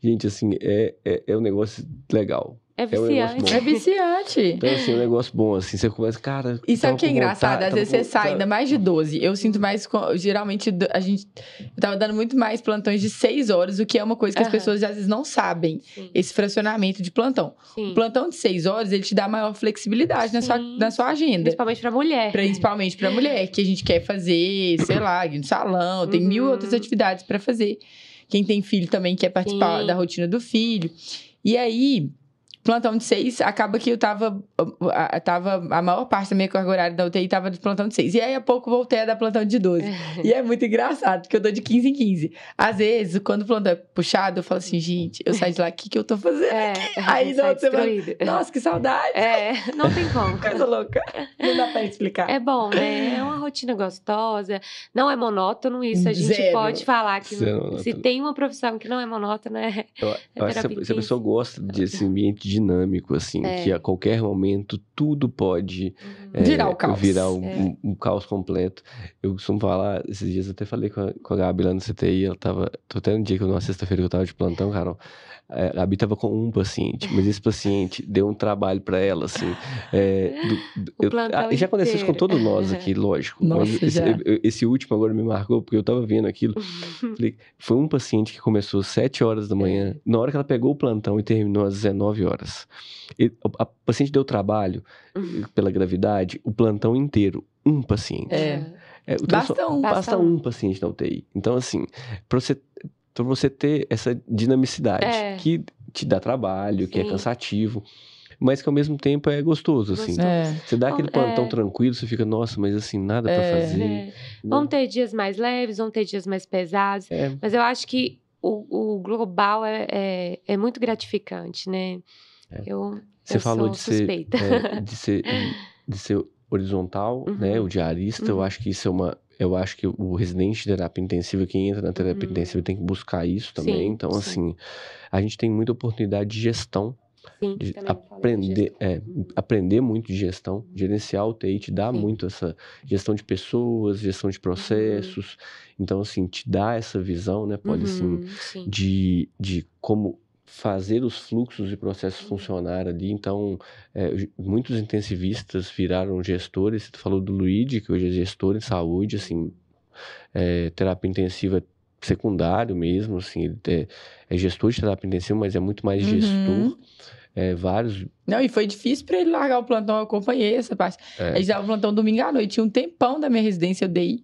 Gente, assim, é um negócio legal. É viciante. É viciante. Então, assim, é um negócio bom, assim, você começa, cara... E sabe o que é engraçado? Às vezes você sai ainda mais de 12. Eu sinto mais, geralmente, eu tava dando muito mais plantões de 6 horas, o que é uma coisa que as pessoas, às vezes, não sabem. Sim. Esse fracionamento de plantão. Sim. O plantão de 6 horas, ele te dá maior flexibilidade na sua agenda. Principalmente pra mulher. Principalmente pra mulher, que a gente quer fazer, sei lá, no salão, tem 1000 outras atividades pra fazer. Quem tem filho também quer participar da rotina do filho. E aí... Plantão de 6, acaba que eu tava a maior parte da minha carga horária da UTI tava de plantão de 6. E aí, a pouco, voltei a dar plantão de 12. E é muito engraçado, porque eu dou de 15 em 15. Às vezes, quando o plantão é puxado, eu falo assim, gente, eu saio de lá, o que eu tô fazendo? Aí, não, você vai... Nossa, que saudade! Não tem como. Coisa louca. Não dá pra explicar. É bom, né? É uma rotina gostosa. Não é monótono isso. A gente pode falar que se tem uma profissão que não é monótona, eu acho que se a pessoa gosta desse ambiente dinâmico, assim, que a qualquer momento tudo pode virar o caos. Virar um caos completo. Eu costumo falar, esses dias eu até falei com a Gabi lá no CTI, ela tava, até no dia numa sexta-feira que eu tava de plantão, Carol, a Gabi tava com um paciente, mas esse paciente deu um trabalho pra ela, assim. Já aconteceu isso com todos nós aqui, lógico. Nossa, esse último agora me marcou, porque eu tava vendo aquilo. Falei, foi um paciente que começou às 7 horas da manhã, na hora que ela pegou o plantão e terminou às 19 horas. A paciente deu trabalho pela gravidade, o plantão inteiro, um paciente. Basta um paciente na UTI. Então, assim, pra você ter essa dinamicidade que te dá trabalho, que é cansativo, mas que ao mesmo tempo é gostoso, assim. Você dá aquele plantão tranquilo, você fica, nossa, mas assim, nada pra fazer. Vão ter dias mais leves, vão ter dias mais pesados, mas eu acho que o global é muito gratificante, né? Você falou de suspeita. de ser horizontal, né? O diarista, eu acho que isso eu acho que o residente de terapia intensiva, quem entra na terapia intensiva tem que buscar isso também. Então, assim, a gente tem muita oportunidade de gestão, de aprender muito de gestão, gerenciar o TI te dá muito essa gestão de pessoas, gestão de processos. Então, assim, te dá essa visão, né? Pode, assim, de como fazer os fluxos e processos funcionar ali. Então, muitos intensivistas viraram gestores. Você falou do Luigi, que hoje é gestor em saúde, assim, terapia intensiva secundário mesmo, assim, ele é gestor de terapia intensiva, mas é muito mais gestor. vários... Não, e foi difícil pra ele largar o plantão, eu acompanhei essa parte. A gente dava o plantão domingo à noite, tinha um tempão da minha residência, eu dei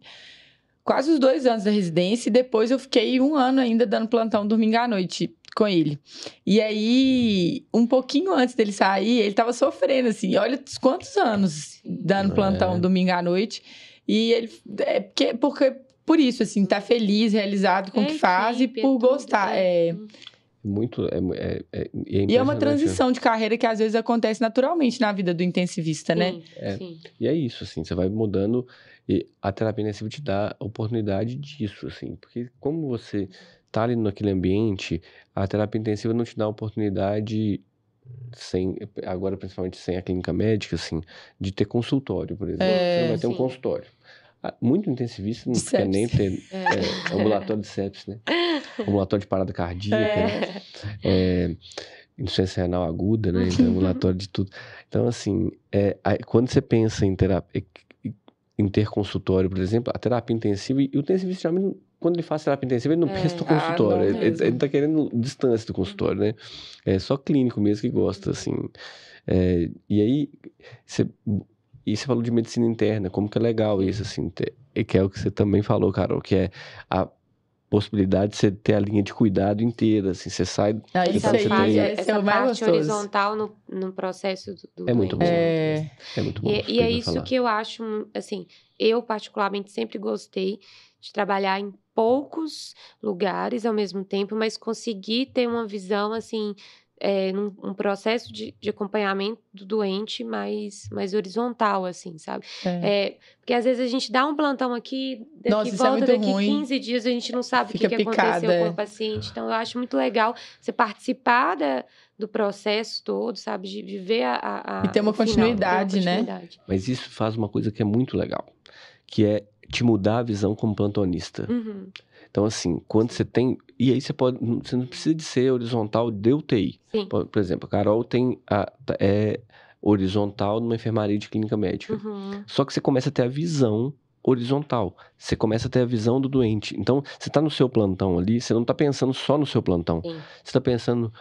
quase os 2 anos da residência, e depois eu fiquei 1 ano ainda dando plantão domingo à noite com ele. E aí, um pouquinho antes dele sair, ele tava sofrendo, assim, olha quantos anos dando plantão domingo à noite, e ele, por isso, assim, tá feliz, realizado com o que faz e por gostar, Muito, e é uma transição de carreira que às vezes acontece naturalmente na vida do intensivista, né? Sim. E é isso, assim, você vai mudando e a terapia intensiva te dá a oportunidade disso, assim, porque como você tá ali naquele ambiente, a terapia intensiva não te dá a oportunidade agora principalmente sem a clínica médica, assim, de ter consultório, por exemplo. Você não vai ter um consultório. Muito intensivista não quer nem ter ambulatório de sepsis, né? Ambulatório de parada cardíaca, insuficiência renal aguda, né? Então, ambulatório de tudo. Então, assim, quando você pensa em ter consultório, por exemplo, a terapia intensiva, e o intensivista geralmente, quando ele faz terapia intensiva, ele não pensa no consultório. Ele tá querendo distância do consultório, né? É só clínico mesmo que gosta, assim. E aí, você falou de medicina interna, como que é legal isso, assim, que é o que você também falou, Carol, que é a possibilidade de você ter a linha de cuidado inteira, assim, você sai... Essa parte horizontal no processo do É muito bom. É muito bom. E é isso que eu acho, assim, eu particularmente sempre gostei de trabalhar em poucos lugares ao mesmo tempo, mas conseguir ter uma visão, assim... num processo de acompanhamento do doente mais horizontal, assim, sabe? Porque às vezes a gente dá um plantão aqui, volta daqui ruim. 15 dias, a gente não sabe o que aconteceu com o paciente. Então, eu acho muito legal você participar do processo todo, sabe? De ver e ter uma continuidade, né? Mas isso faz uma coisa que é muito legal, que é te mudar a visão como plantonista. Então, assim, quando você tem... E aí você não precisa de ser horizontal de UTI. Sim. Por exemplo, a Carol é horizontal numa enfermaria de clínica médica. Só que você começa a ter a visão horizontal. Você começa a ter a visão do doente. Então, você está no seu plantão ali, você não está pensando só no seu plantão. Sim. Você está pensando,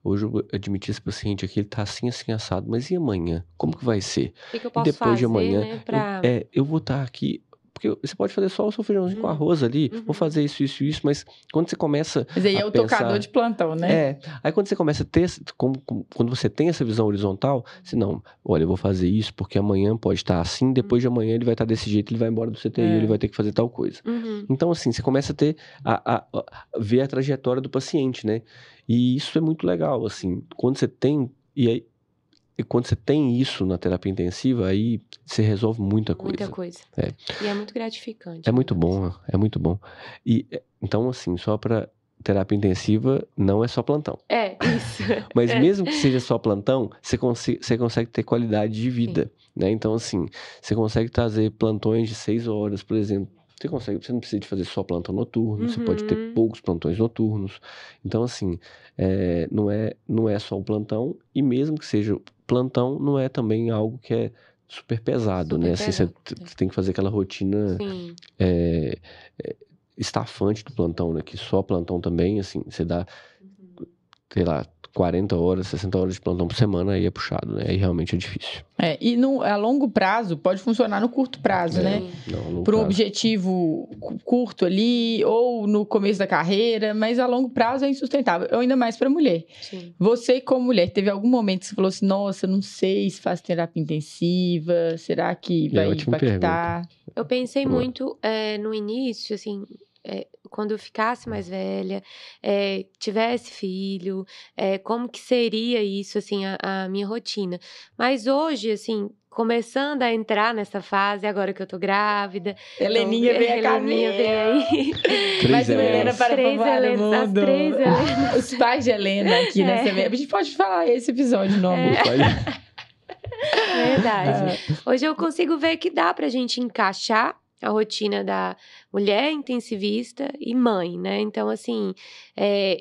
hoje eu admiti esse paciente aqui, ele tá assim, assado. Mas e amanhã? Como que vai ser? O que eu posso fazer, de amanhã, né, eu vou estar aqui... Porque você pode fazer só o seu feijãozinho com arroz ali, vou fazer isso, mas quando você começa Mas aí é o tocador de plantão, né? Aí quando você começa a ter, quando você tem essa visão horizontal, você olha, eu vou fazer isso porque amanhã pode estar assim, depois de amanhã ele vai estar desse jeito, ele vai embora do CTI, ele vai ter que fazer tal coisa. Então, assim, você começa a ter, a ver a trajetória do paciente, né? E isso é muito legal, assim, quando você tem, e quando você tem isso na terapia intensiva, aí você resolve muita coisa. Muita coisa. E é muito gratificante. É muito bom. E, então, assim, só para terapia intensiva, não é só plantão. Isso. Mas mesmo que seja só plantão, você consegue ter qualidade de vida, né? Então, assim, você consegue trazer plantões de 6 horas, por exemplo. Você não precisa de fazer só plantão noturno, você pode ter poucos plantões noturnos. Então, assim, não é só o plantão, e mesmo que seja plantão, não é também algo que é super pesado, né? Assim, você tem que fazer aquela rotina estafante do plantão, né? Que só plantão também, assim, você dá, sei lá, 40 horas, 60 horas de plantão por semana, aí é puxado, né? Aí realmente é difícil. E a longo prazo, pode funcionar no curto prazo, né? Por um objetivo curto ali, ou no começo da carreira, mas a longo prazo é insustentável, ainda mais para mulher. Sim. Você, como mulher, teve algum momento que você falou assim, nossa, não sei se faz terapia intensiva, será que vai impactar? Eu pensei muito no início, assim... quando eu ficasse mais velha, tivesse filho, como que seria isso, assim, a minha rotina. Mas hoje, assim, começando a entrar nessa fase, agora que eu tô grávida... Heleninha vem a caminho. Aí. Mais uma Helena para povoar o mundo. As 3 Helenas. Os pais de Helena aqui nessa... A gente pode falar esse episódio novo. Verdade. Hoje eu consigo ver que dá pra gente encaixar a rotina da mulher intensivista e mãe, né? Então, assim,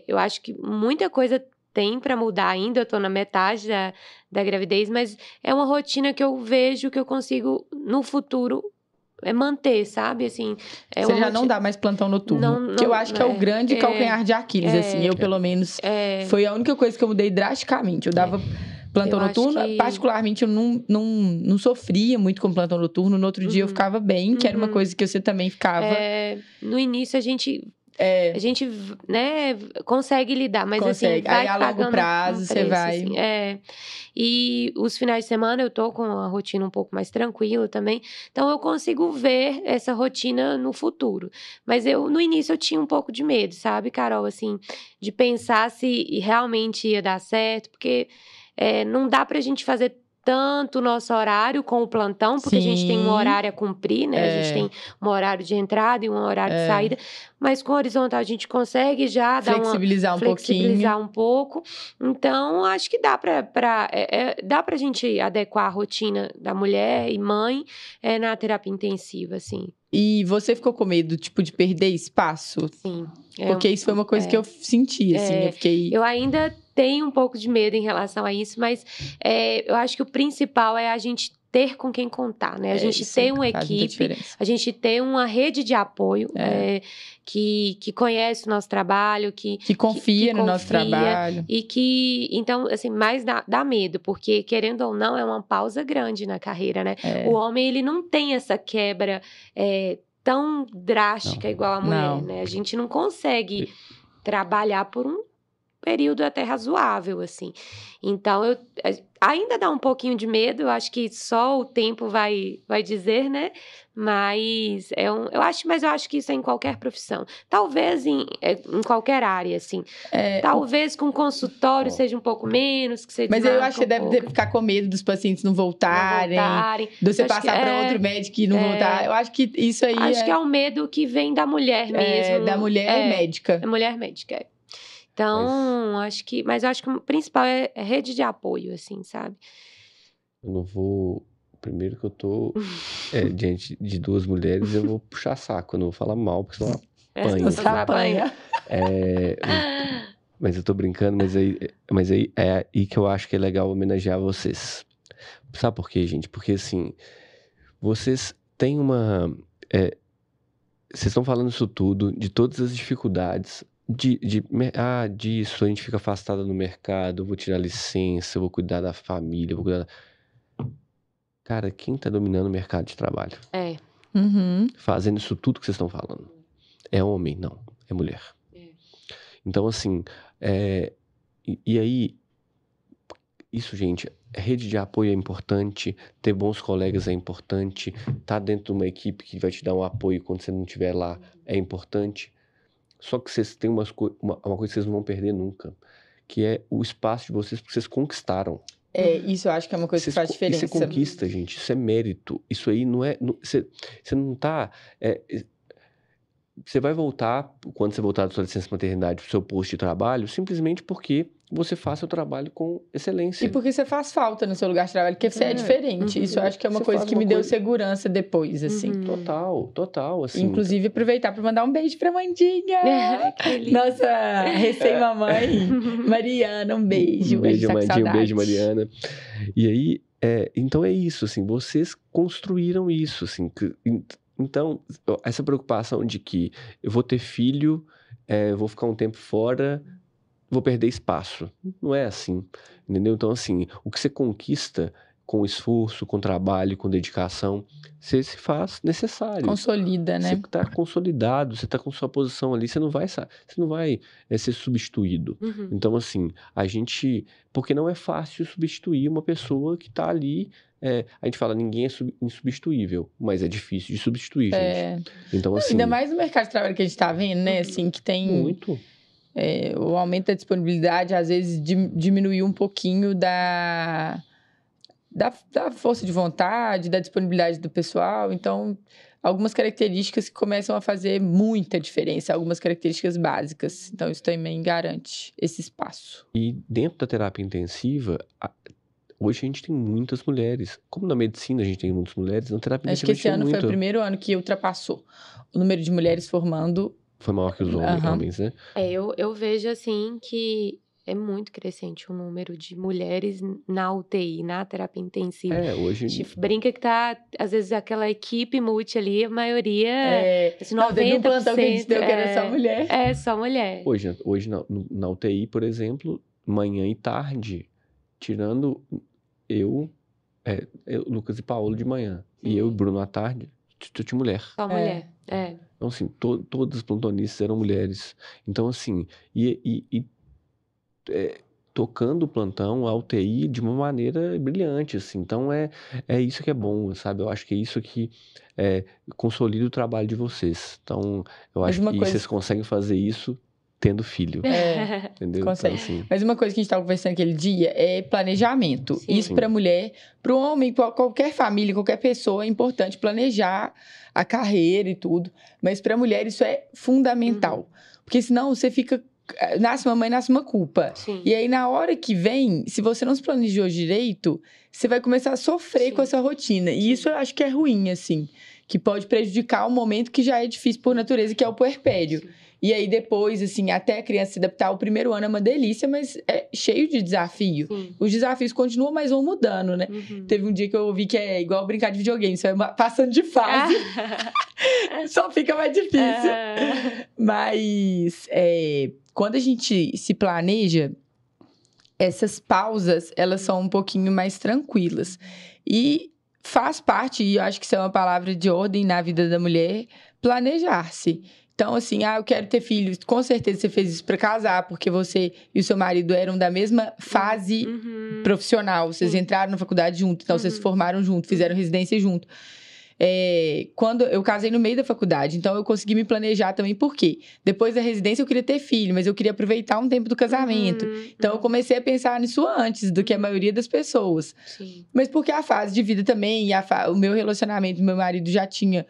eu acho que muita coisa tem para mudar ainda. Eu tô na metade da gravidez, mas é uma rotina que eu vejo que eu consigo, no futuro, manter, sabe? Assim, você já não dá mais plantão noturno. Que eu acho que é o grande calcanhar de Aquiles, assim. Eu, pelo menos, foi a única coisa que eu mudei drasticamente. Eu dava plantão noturno, particularmente eu não sofria muito com plantão noturno. No outro dia eu ficava bem, que era uma coisa que você também ficava. No início a gente, né, consegue lidar, mas consegue. assim, vai aí a longo prazo você vai. Assim, e os finais de semana eu tô com a rotina um pouco mais tranquila também, então eu consigo ver essa rotina no futuro. Mas no início eu tinha um pouco de medo, sabe, Carol, assim, de pensar se realmente ia dar certo, porque não dá pra gente fazer tanto o nosso horário com o plantão, porque a gente tem um horário a cumprir, né? A gente tem um horário de entrada e um horário de saída, mas com o horizontal a gente consegue já flexibilizar um pouco. Então, acho que dá pra gente adequar a rotina da mulher e mãe na terapia intensiva, assim. E você ficou com medo, tipo, de perder espaço? Sim. Porque isso foi uma coisa que eu senti, assim, eu ainda tenho um pouco de medo em relação a isso, mas eu acho que o principal é a gente ter com quem contar, né? A gente ter uma equipe, a gente ter uma rede de apoio que conhece o nosso trabalho, que confia no nosso trabalho. E que, então, assim, mais dá medo, porque, querendo ou não, é uma pausa grande na carreira, né? O homem, ele não tem essa quebra tão drástica igual a mulher, né? A gente não consegue trabalhar por um período até razoável, assim. Então, ainda dá um pouquinho de medo, eu acho que só o tempo vai dizer, né? Mas eu acho que isso é em qualquer profissão. Talvez em qualquer área, assim. Talvez com consultório seja um pouco menos, que você Mas eu acho que você deve ficar com medo dos pacientes não voltarem. De você passar para outro médico e não voltar. Eu acho que isso aí acho que é um medo que vem da mulher mesmo. Da mulher médica. É mulher médica, Então, acho que o principal é rede de apoio, assim, sabe? Eu não vou... Primeiro que eu tô diante de duas mulheres, eu vou puxar saco, eu não vou falar mal, porque senão apanha. Mas eu tô brincando, mas aí é aí que eu acho que é legal homenagear vocês. Sabe por quê, gente? Porque, assim, vocês têm uma... vocês estão falando isso tudo, de todas as dificuldades... disso, a gente fica afastada no mercado, eu vou tirar licença, eu vou cuidar da família, vou cuidar... Cara, quem tá dominando o mercado de trabalho? Fazendo isso tudo que vocês estão falando. É homem? Não. É mulher. Então, assim, e aí, isso, gente, rede de apoio é importante, ter bons colegas é importante, tá dentro de uma equipe que vai te dar um apoio quando você não estiver lá é importante. Só que vocês têm uma coisa que vocês não vão perder nunca, que é o espaço de vocês, porque vocês conquistaram. Isso eu acho que é uma coisa que faz diferença. Isso é conquista, gente. Isso é mérito. Isso aí não é... Você não tá... Você vai voltar, quando você voltar da sua licença maternidade, pro seu posto de trabalho, simplesmente porque você faz seu trabalho com excelência. E porque você faz falta no seu lugar de trabalho, porque você é diferente. Isso eu acho que é uma coisa que me deu segurança depois, assim. Total, assim. Inclusive, aproveitar para mandar um beijo pra Mandinha. Nossa recém-mamãe, Mariana, um beijo. Um beijo, Mandinha, um beijo, Mariana. E aí, então é isso, assim, vocês construíram isso, assim, então, essa preocupação de que eu vou ter filho, vou ficar um tempo fora, vou perder espaço. Não é assim, entendeu? Então, assim, o que você conquista com esforço, com trabalho, com dedicação, você se faz necessário. Consolida, né? Você está consolidado, você está com sua posição ali, você não vai ser substituído. Então, assim, porque não é fácil substituir uma pessoa que está ali. A gente fala, ninguém é insubstituível, mas é difícil de substituir, gente. Então, assim... Ainda mais no mercado de trabalho que a gente tá vendo, né? Assim, que tem... Muito. O aumento da disponibilidade, às vezes, diminuiu um pouquinho da força de vontade, da disponibilidade do pessoal. Então, algumas características que começam a fazer muita diferença, algumas características básicas. Então, isso também garante esse espaço. E dentro da terapia intensiva... Hoje a gente tem muitas mulheres. Como na medicina a gente tem muitas mulheres, na terapia intensiva a gente tem muito. Acho que esse ano foi o primeiro ano que ultrapassou o número de mulheres formando. Foi maior que os homens, né? Eu vejo, assim, que é muito crescente o número de mulheres na UTI, na terapia intensiva. Hoje... A gente brinca que tá, às vezes, aquela equipe multi ali, a maioria, assim, 90%. Não, teve um plantão que a gente deu que era só mulher. Só mulher. Hoje na UTI, por exemplo, manhã e tarde, tirando eu, Lucas e Paulo de manhã, e eu e Bruno à tarde, tinha mulher. Só mulher, Então, assim, todos os plantonistas eram mulheres. Então, assim, tocando o plantão, a UTI de uma maneira brilhante, assim. Então, é isso que é bom, sabe? Eu acho que é isso que consolida o trabalho de vocês. Então, eu acho que vocês conseguem fazer isso tendo filho. Entendeu? Consegue. Então, assim... Mas uma coisa que a gente estava conversando aquele dia é planejamento. Sim. Isso para mulher, para o homem, para qualquer família, qualquer pessoa, é importante planejar a carreira e tudo. Mas para mulher isso é fundamental. Porque senão você fica... Nasce uma mãe, nasce uma culpa. Sim. E aí, na hora que vem, se você não se planejou direito, você vai começar a sofrer com essa rotina. E isso eu acho que é ruim, assim. Que pode prejudicar um momento que já é difícil por natureza, que é o puerpério. Sim. E aí, depois, assim, até a criança se adaptar, o primeiro ano é uma delícia, mas é cheio de desafio. Sim. Os desafios continuam, mas vão mudando, né? Teve um dia que eu ouvi que é igual brincar de videogame, você vai passando de fase. Só fica mais difícil. Mas, quando a gente se planeja, essas pausas, elas são um pouquinho mais tranquilas. E faz parte, e eu acho que isso é uma palavra de ordem na vida da mulher, planejar-se. Então, assim, eu quero ter filhos. Com certeza você fez isso para casar, porque você e o seu marido eram da mesma fase profissional. Vocês entraram na faculdade junto, então vocês se formaram junto, fizeram residência junto. Quando eu casei no meio da faculdade, então eu consegui me planejar também, por quê? Depois da residência eu queria ter filho, mas eu queria aproveitar um tempo do casamento. Então eu comecei a pensar nisso antes do que a maioria das pessoas. Sim. Mas porque a fase de vida também, e o meu relacionamento com meu marido já tinha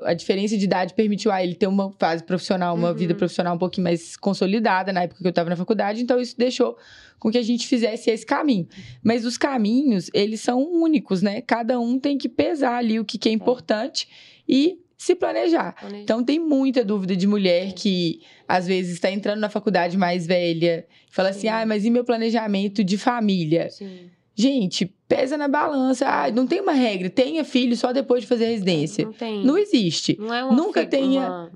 a diferença de idade permitiu a ele ter uma fase profissional, uma vida profissional um pouquinho mais consolidada na época que eu estava na faculdade, então isso deixou com que a gente fizesse esse caminho. Mas os caminhos, eles são únicos, né? Cada um tem que pesar ali o que é importante e se planejar. Então, tem muita dúvida de mulher que, às vezes, está entrando na faculdade mais velha, fala assim, mas e meu planejamento de família? Sim. Gente, pesa na balança. Não tem uma regra. Tenha filho só depois de fazer a residência. Não tem. Não existe. Não é uma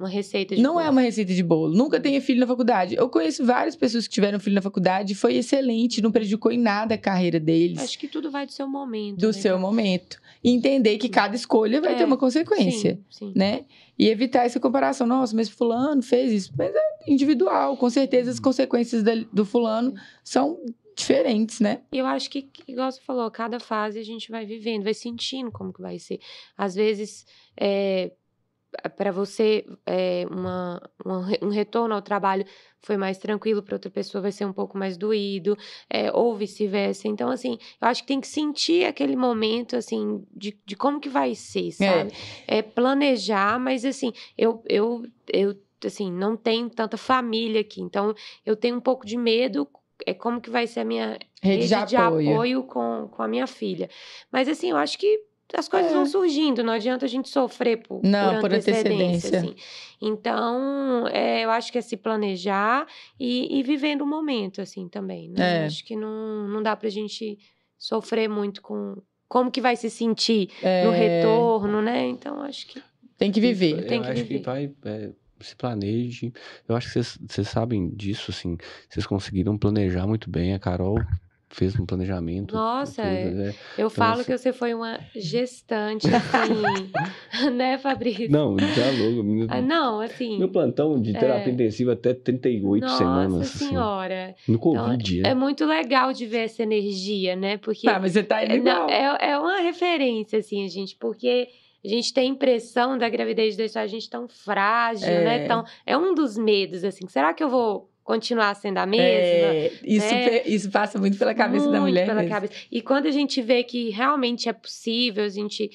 receita de bolo. Não é uma receita de bolo. Nunca tenha filho na faculdade. Eu conheço várias pessoas que tiveram filho na faculdade. Foi excelente. Não prejudicou em nada a carreira deles. Acho que tudo vai do seu momento. Do seu momento. E entender que cada escolha vai ter uma consequência. Sim. Né? E evitar essa comparação. Nossa, mas fulano fez isso. Mas é individual. Com certeza as consequências do fulano são diferentes, né? E eu acho que, igual você falou, cada fase a gente vai vivendo, vai sentindo como que vai ser. Às vezes, para você, um retorno ao trabalho foi mais tranquilo, para outra pessoa vai ser um pouco mais doído, ou vice-versa. Então, assim, eu acho que tem que sentir aquele momento, assim, de como que vai ser, sabe? Planejar, mas, assim, eu assim, não tenho tanta família aqui, então eu tenho um pouco de medo. Como que vai ser a minha rede de apoio com a minha filha. Mas, assim, eu acho que as coisas vão surgindo. Não adianta a gente sofrer por antecedência. Assim. Então, eu acho que é se planejar e vivendo o momento, assim, também. Né? Acho que não dá pra gente sofrer muito com como que vai se sentir no retorno, né? Então, acho que... Tem que viver. Acho que vai... se planeje. Eu acho que vocês sabem disso, assim. Vocês conseguiram planejar muito bem. A Carol fez um planejamento. Nossa, eu então, falo que você foi uma gestante, assim, né, Fabrício? Não, já logo. Não, assim... Meu plantão de terapia intensiva até 38 semanas. Nossa Senhora. Assim, no Covid, então, é muito legal de ver essa energia, né? Porque... mas você tá igual. É uma referência, assim, gente, porque... A gente tem a impressão da gravidez deixar a gente tão frágil, né? Então, é um dos medos, assim. Será que eu vou continuar sendo a mesma? Isso passa muito pela cabeça da mulher mesmo. Cabeça. E quando a gente vê que realmente é possível, a gente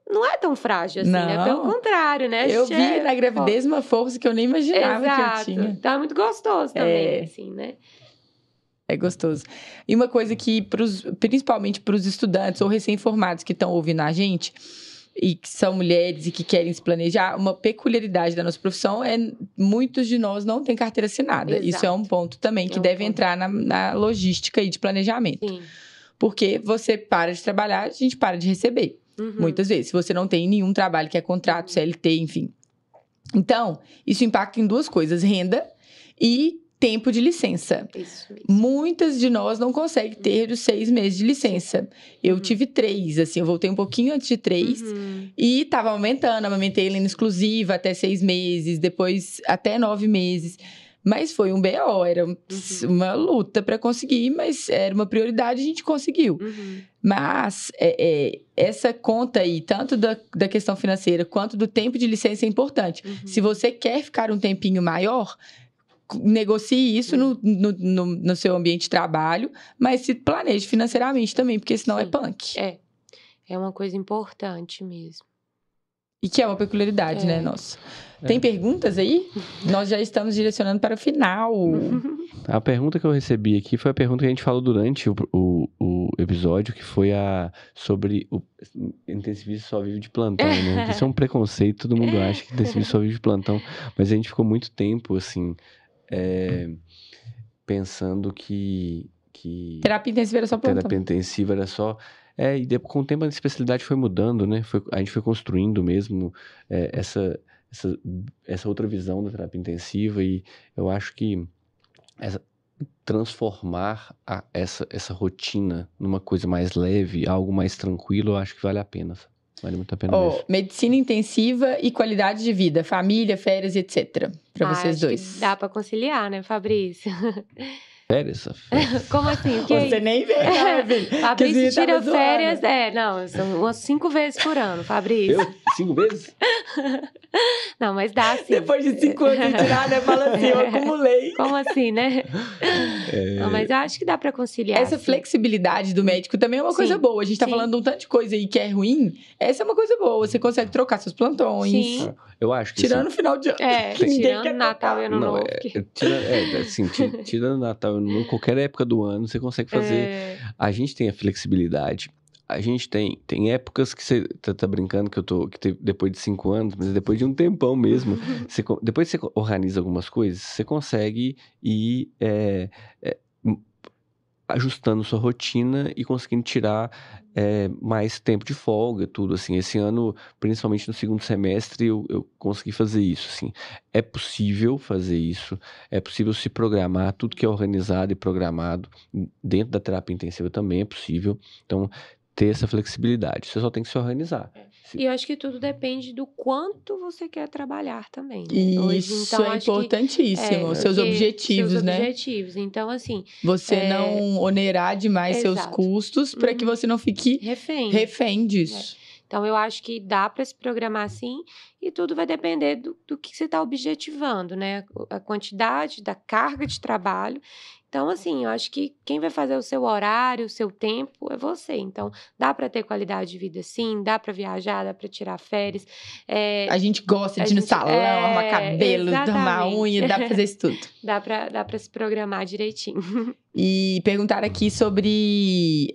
não é tão frágil assim, né? Pelo contrário, né? Eu vi na gravidez uma força que eu nem imaginava que eu tinha. Então, é muito gostoso também, assim, né? É gostoso. E uma coisa que, principalmente para os estudantes ou recém-formados que estão ouvindo a gente... e que são mulheres e que querem se planejar, uma peculiaridade da nossa profissão é muitos de nós não têm carteira assinada. Exato. Isso é um ponto também que deve entrar na logística aí de planejamento. Sim. Porque você para de trabalhar, a gente para de receber. Muitas vezes. Se você não tem nenhum trabalho que é contrato, CLT, enfim. Então, isso impacta em duas coisas: renda e tempo de licença. Isso mesmo. Muitas de nós não conseguem ter os 6 meses de licença. Eu tive 3, assim, eu voltei um pouquinho antes de 3 e tava aumentando, amamentei ele exclusiva até 6 meses, depois até 9 meses. Mas foi um BO, era uma luta para conseguir, mas era uma prioridade e a gente conseguiu. Mas essa conta aí, tanto da questão financeira quanto do tempo de licença é importante. Se você quer ficar um tempinho maior, negocie isso no seu ambiente de trabalho, mas se planeje financeiramente também, porque senão é punk. É uma coisa importante mesmo. E que é uma peculiaridade, né, nossa. Tem perguntas aí? Nós já estamos direcionando para o final. A pergunta que eu recebi aqui foi a pergunta que a gente falou durante o episódio, que foi sobre o intensivista só vive de plantão, né? Isso é um preconceito, todo mundo acha que intensivista só vive de plantão, mas a gente ficou muito tempo, assim, pensando que terapia intensiva era só plantão. Terapia intensiva era só... E com o tempo a especialidade foi mudando, né? A gente foi construindo mesmo essa outra visão da terapia intensiva, e eu acho que transformar essa rotina numa coisa mais leve, algo mais tranquilo, eu acho que vale a pena. Vale muito a pena mesmo. Medicina intensiva e qualidade de vida, família, férias, etc. Para vocês dois. Acho que dá para conciliar, né, Fabrício? Férias? Como assim? Você nem vê, né, filho? Fabrício tira férias, são umas 5 vezes por ano, Fabrício. Eu? 5 vezes? Não, mas dá sim. Depois de 5 anos de tirar, né? Fala assim, eu acumulei. Como assim, né? Não, mas eu acho que dá pra conciliar. Essa flexibilidade do médico também é uma coisa boa. A gente tá falando de um tanto de coisa aí que é ruim. Essa é uma coisa boa. Você consegue trocar seus plantões. Sim. Eu acho que tirando o final de ano. Tirando Natal e Ano Novo. Tirando Natal e Ano Novo, qualquer época do ano você consegue fazer. A gente tem a flexibilidade. A gente tem épocas que você tá brincando que depois de 5 anos, mas depois de um tempão mesmo, depois que você organiza algumas coisas, você consegue ir ajustando sua rotina e conseguindo tirar mais tempo de folga, tudo assim. Esse ano, principalmente no segundo semestre, eu consegui fazer isso, assim. É possível fazer isso, é possível se programar, tudo que é organizado e programado dentro da terapia intensiva também é possível. Então, ter essa flexibilidade, você só tem que se organizar. E eu acho que tudo depende do quanto você quer trabalhar também. Né? Isso então, é importantíssimo. Seus objetivos, né? Seus objetivos. Então, assim... Você não onerar demais seus custos para que você não fique refém disso. Então, eu acho que dá para se programar assim, e tudo vai depender do que você está objetivando, né? A quantidade da carga de trabalho. Então, assim, eu acho que quem vai fazer o seu horário, o seu tempo, é você. Então, dá para ter qualidade de vida, sim. Dá para viajar, dá para tirar férias. A gente gosta de ir no salão, arrumar cabelo, arrumar unha, dá para fazer isso tudo. Dá para se programar direitinho. E perguntaram aqui sobre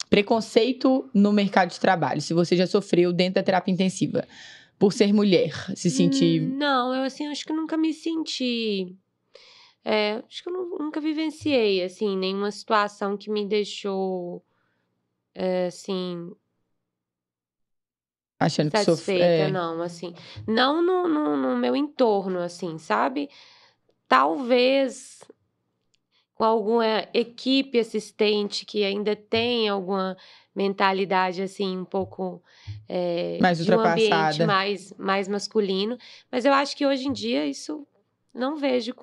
preconceito no mercado de trabalho. Se você já sofreu dentro da terapia intensiva, por ser mulher, se sentir... Não, eu assim, acho que nunca me senti... acho que eu nunca vivenciei, assim, nenhuma situação que me deixou, assim... Achando que satisfeita, não, assim. Não no meu entorno, assim, sabe? Talvez com alguma equipe assistente que ainda tem alguma mentalidade, assim, um pouco... mais de um ultrapassada. ambiente mais masculino. Mas eu acho que hoje em dia isso... Não vejo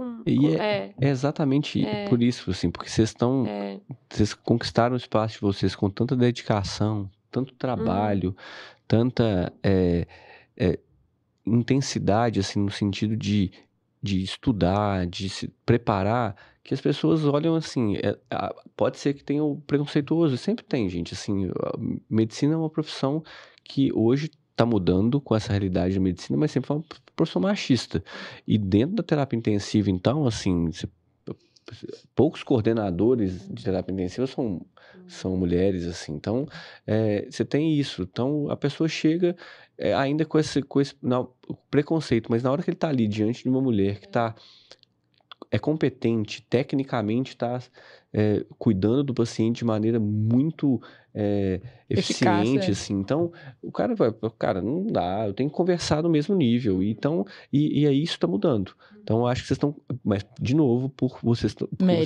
é exatamente por isso, assim, porque vocês vocês conquistaram o espaço de vocês com tanta dedicação, tanto trabalho, tanta intensidade, assim, no sentido de estudar, de se preparar, que as pessoas olham assim, pode ser que tenha o preconceituoso, sempre tem, gente, assim, a medicina é uma profissão que hoje está mudando com essa realidade da medicina, mas sempre foi uma profissão machista. E dentro da terapia intensiva, então, assim, poucos coordenadores de terapia intensiva são mulheres, assim. Então, você tem isso. Então, a pessoa chega ainda com esse preconceito, mas na hora que ele está ali diante de uma mulher que é competente, tecnicamente está cuidando do paciente de maneira muito eficiente, assim. Então, o cara vai, não dá, eu tenho que conversar no mesmo nível. Então, e aí isso está mudando. Então, eu acho que vocês estão, mas de novo, porque vocês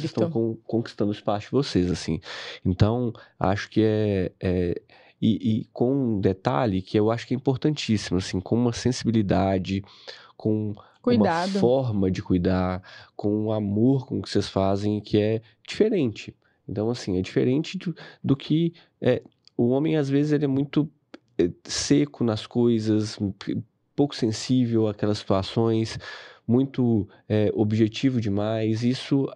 estão conquistando o espaço de vocês, assim. Então, acho que e com um detalhe que eu acho que é importantíssimo, assim, com uma sensibilidade, com cuidado, uma forma de cuidar, com um amor com o que vocês fazem, que é diferente. Então, assim, é diferente do que o homem, às vezes, ele é muito seco nas coisas, pouco sensível àquelas situações, muito objetivo demais. Isso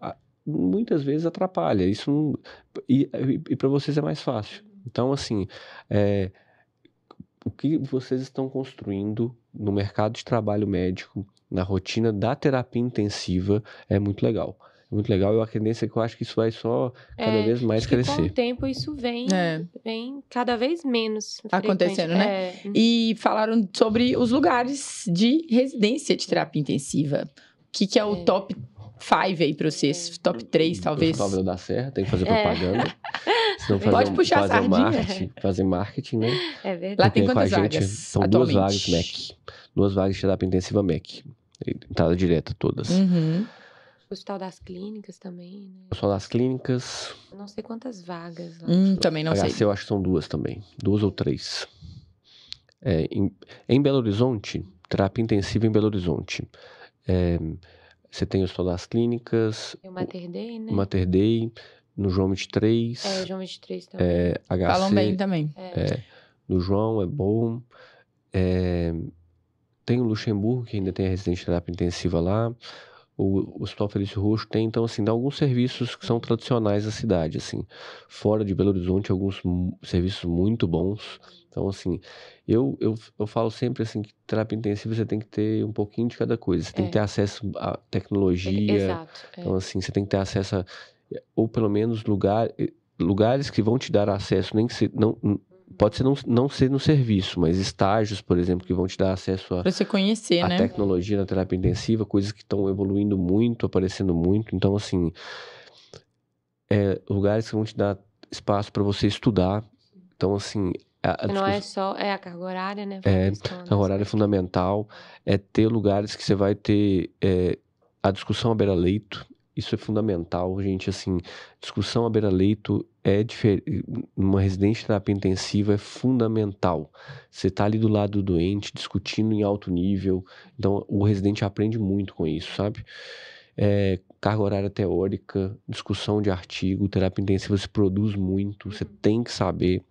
muitas vezes atrapalha. Isso e para vocês é mais fácil. Então, assim, o que vocês estão construindo no mercado de trabalho médico, na rotina da terapia intensiva, é muito legal. É muito legal. A tendência é que eu acho que isso vai só cada vez mais crescer. Com o tempo isso vem cada vez menos acontecendo, né? E falaram sobre os lugares de residência de terapia intensiva. O que é o top 5 aí pra vocês? Top 3, talvez? O Hospital da Serra, tem que fazer propaganda. Senão Pode puxar a sardinha. Fazer marketing, né? É verdade. Lá tem quantas vagas? São atualmente? 2 vagas MEC. 2 vagas de terapia intensiva MEC. Entrada direta todas. O Hospital das Clínicas também, né? O Hospital das Clínicas. Eu não sei quantas vagas lá. Também não sei. HC eu acho que são 2 também. 2 ou 3. Em Belo Horizonte, terapia intensiva em Belo Horizonte. Você tem o Hospital das Clínicas. Tem o Mater Dei, né? Mater Dei. No João 23. João 23 também. HC. Falam bem também. No João é bom. Tem o Luxemburgo, que ainda tem a residência de terapia intensiva lá. O Hospital Felício Roxo tem. Então, assim, dá alguns serviços que são tradicionais da cidade, assim. Fora de Belo Horizonte, alguns serviços muito bons. Então, assim, eu falo sempre, assim, que terapia intensiva você tem que ter um pouquinho de cada coisa. Você tem que ter acesso à tecnologia. Exato. Então, assim, você tem que ter acesso ou pelo menos lugares que vão te dar acesso, nem que pode ser não ser no serviço, mas estágios, por exemplo, que vão te dar acesso para você conhecer, a tecnologia na terapia intensiva, coisas que estão evoluindo muito, aparecendo muito. Então, assim, lugares que vão te dar espaço para você estudar. Então, assim... Não é só a carga horária, né? A carga horária é fundamental. Ter lugares que você vai ter a discussão à beira-leito. Isso é fundamental, gente, assim, discussão à beira-leito numa residência de terapia intensiva é fundamental. Você tá ali do lado do doente, discutindo em alto nível, então o residente aprende muito com isso, sabe? Carga horária teórica, discussão de artigo, terapia intensiva se produz muito, você tem que saber...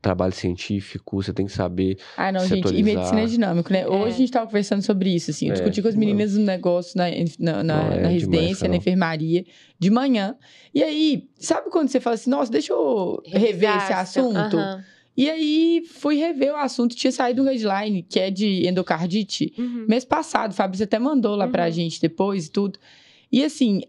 trabalho científico, você tem que saber se gente, e medicina é dinâmico, né? Hoje a gente tava conversando sobre isso, assim, eu discuti com as meninas no negócio, na residência, na enfermaria, de manhã, e aí, sabe quando você fala assim, nossa, deixa eu rever esse assunto? E aí, fui rever o assunto, tinha saído um headline, que é de endocardite, mês passado, o Fabrício até mandou lá pra gente depois e tudo. E assim,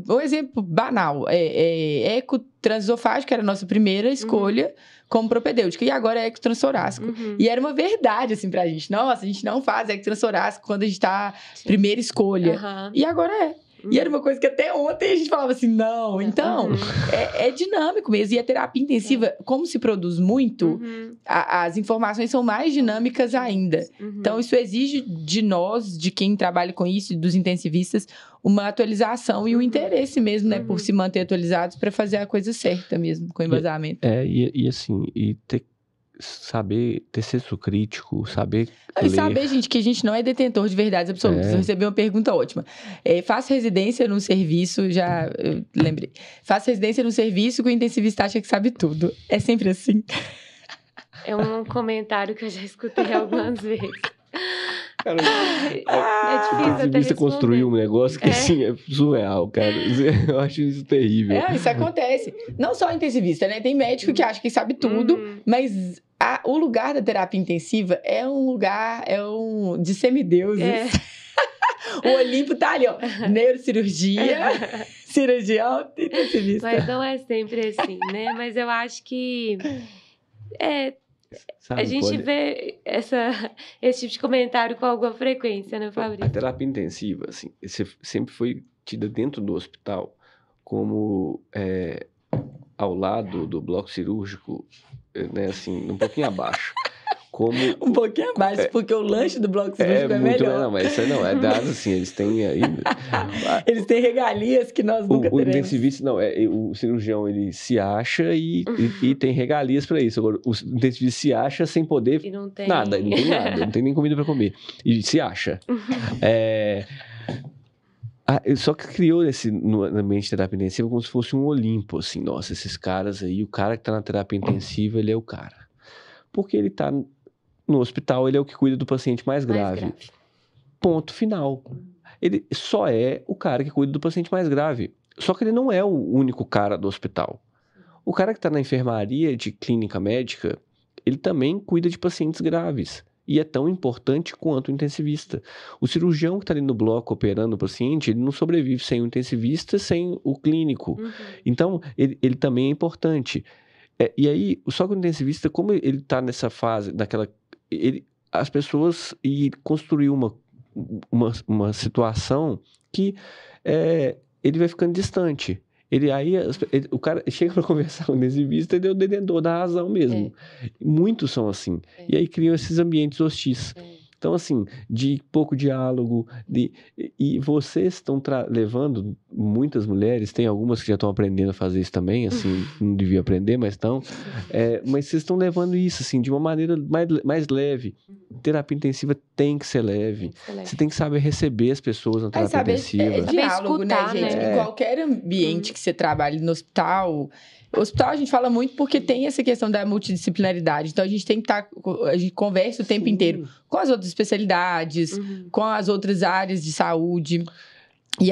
um exemplo banal, ecotransesofágico, era a nossa primeira escolha como propedêutica, e agora é ectranstorácico. E era uma verdade, assim, pra gente. Nossa, a gente não faz ectranstorácico quando a gente tá primeira escolha. E agora é. E era uma coisa que até ontem a gente falava assim, não. Então, é dinâmico mesmo. E a terapia intensiva, como se produz muito, as informações são mais dinâmicas ainda. Então, isso exige de nós, de quem trabalha com isso, dos intensivistas, uma atualização e um interesse mesmo, né? Por se manter atualizados para fazer a coisa certa mesmo, com embasamento. E assim, saber ter senso crítico, saber ler. Saber, gente, que a gente não é detentor de verdades absolutas. Eu recebi uma pergunta ótima. Faço residência num serviço, eu lembrei. Faço residência num serviço que o intensivista acha que sabe tudo. É sempre assim. É um comentário que eu já escutei algumas vezes. Cara, é difícil você construir um negócio que assim é surreal, cara. Eu acho isso terrível. Isso acontece. Não só intensivista, né? Tem médico que acha que sabe tudo, mas o lugar da terapia intensiva é um lugar de semideuses. O Olimpo tá ali, ó. Neurocirurgia, cirurgião e intensivista. Mas não é sempre assim, né? Mas eu acho que Sabe, a gente vê esse tipo de comentário com alguma frequência, né, Fabrício? A terapia intensiva, assim, sempre foi tida dentro do hospital como ao lado do bloco cirúrgico, né, assim, um pouquinho abaixo. Como, um pouquinho abaixo, porque o lanche do bloco cirúrgico é melhor. Não, mas isso aí não, é dado assim, eles têm aí... Eles têm regalias que nós nunca teremos. O intensivista, não, o cirurgião, ele se acha e tem regalias para isso. Agora, o intensivista se acha sem poder E não tem... nada, não tem nada, não tem nem comida para comer. E se acha. Só que criou no ambiente de terapia intensiva como se fosse um Olimpo, assim, nossa, esses caras aí, o cara que tá na terapia intensiva, ele é o cara. Porque ele tá no hospital, ele é o que cuida do paciente mais grave. Ponto final. Ele só é o cara que cuida do paciente mais grave. Só que ele não é o único cara do hospital. O cara que está na enfermaria de clínica médica, ele também cuida de pacientes graves. E é tão importante quanto o intensivista. O cirurgião que está ali no bloco operando o paciente, ele não sobrevive sem o intensivista, sem o clínico. Então, ele também é importante. E aí, só que o intensivista, como ele está nessa fase, as pessoas construiu uma situação que ele vai ficando distante. O cara chega para conversar com o intensivista e é o detentor da razão mesmo. Muitos são assim. E aí criam esses ambientes hostis. Então, assim, de pouco diálogo, e vocês estão levando muitas mulheres, tem algumas que já estão aprendendo a fazer isso também, assim, não devia aprender, mas estão. Mas vocês estão levando isso, assim, de uma maneira mais leve. Terapia intensiva tem que ser leve. Você tem que saber receber as pessoas na terapia intensiva. É diálogo, escutar, né, gente? Em qualquer ambiente que você trabalhe no hospital... O hospital a gente fala muito porque tem essa questão da multidisciplinaridade. Então, a gente tem que a gente conversa o tempo inteiro com as outras especialidades, com as outras áreas de saúde. E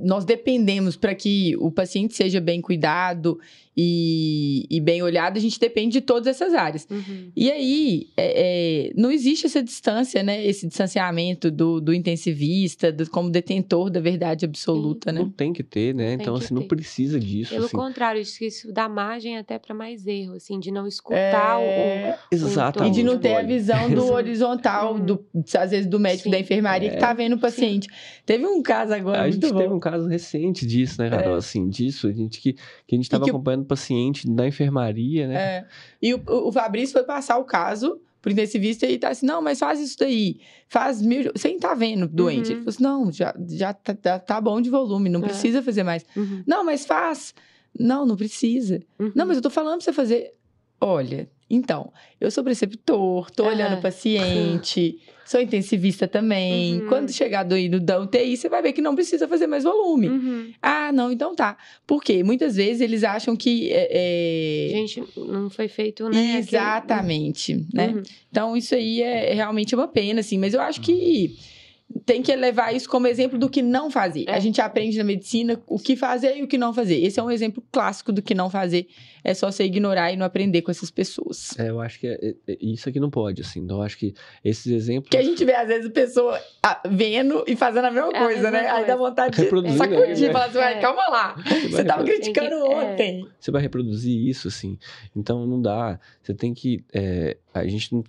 nós dependemos para que o paciente seja bem cuidado e bem olhado, a gente depende de todas essas áreas. E aí, não existe essa distância, né? Esse distanciamento do intensivista, como detentor da verdade absoluta, né? Não tem que ter, né? Então, assim, não precisa disso. Pelo assim. contrário, isso dá margem até para mais erro, assim, de não escutar Exatamente. E de não ter a visão do horizontal, às vezes, do médico da enfermaria que tá vendo o paciente. Teve um caso agora a gente teve um caso recente disso, né, Carol? Assim, disso, que a gente estava acompanhando o paciente na enfermaria, né? E o Fabrício foi passar o caso pro intensivista e tá assim, não, mas faz isso daí. Você não tá vendo doente. Ele falou assim, não, já tá bom de volume, não precisa fazer mais. Não, mas faz. Não precisa. Não, mas eu tô falando pra você fazer. Olha, então, eu sou preceptor, tô olhando o paciente, sou intensivista também. Quando chegar da UTI, você vai ver que não precisa fazer mais volume. Ah, não, então tá. Por quê? Muitas vezes eles acham que... Gente, não foi feito, né? Exatamente, né? Então, isso aí é realmente uma pena, assim. Mas eu acho que tem que levar isso como exemplo do que não fazer. A gente aprende na medicina o que fazer e o que não fazer. Esse é um exemplo clássico do que não fazer. É só você ignorar e não aprender com essas pessoas. Eu acho que isso aqui não pode, assim. Então, eu acho que esses exemplos... Que a gente vê, às vezes, a pessoa vendo e fazendo a mesma coisa, né? Aí dá vontade de sacudir e falar assim, calma lá. Você tava criticando ontem. Você vai reproduzir isso, assim. Então, não dá. Você tem que... a gente não...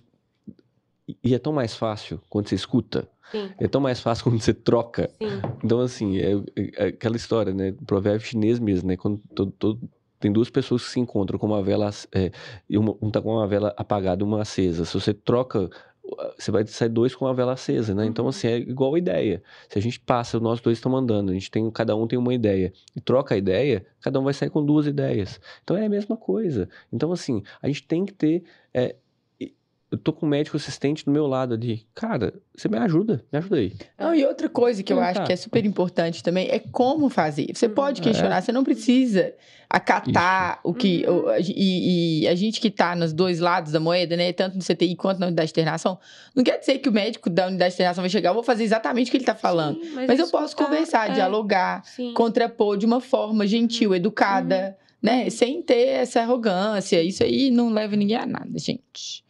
E é tão mais fácil quando você escuta. É tão mais fácil quando você troca. Então, assim, é aquela história, né? O provérbio chinês mesmo, né? Quando tem duas pessoas que se encontram com uma vela... um tá com uma vela apagada e uma acesa. Se você troca... Você vai sair dois com uma vela acesa, né? Então, assim, é igual a ideia. Se a gente passa, nós dois estamos andando, cada um tem uma ideia. E troca a ideia, cada um vai sair com duas ideias. Então, é a mesma coisa. Então, assim, a gente tem que ter... eu tô com um médico assistente do meu lado ali. Cara, você me ajuda aí. Não, e outra coisa que eu acho que é super importante também é como fazer. Você pode questionar, você não precisa acatar o que... E a gente que tá nos dois lados da moeda, né? Tanto no CTI quanto na unidade de internação, não quer dizer que o médico da unidade de internação vai chegar, eu vou fazer exatamente o que ele tá falando. Mas eu posso conversar, dialogar, contrapor de uma forma gentil, educada, né? Sem ter essa arrogância. Isso aí não leva ninguém a nada, gente.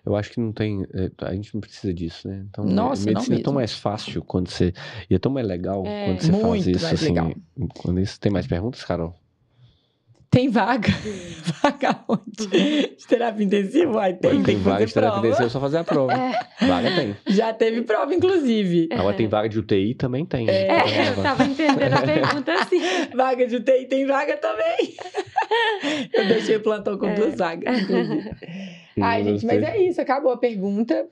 Eu acho que não tem... a gente não precisa disso, né? Então, Nossa, medicina não é tão mais fácil quando você... E é tão mais legal quando você muito faz isso, mais assim... legal. Quando isso... Tem mais perguntas, Carol? Tem vaga? Vaga onde? De terapia intensiva? Ai, tem que vaga fazer de terapia prova. intensiva, é só fazer a prova. Vaga tem. Já teve prova, inclusive. Agora tem vaga de UTI, também tem. Eu tava entendendo a pergunta assim. Vaga de UTI tem vaga também. Eu deixei o plantão com 2 vagas, inclusive. Ai, gente, mas é isso. Acabou a pergunta.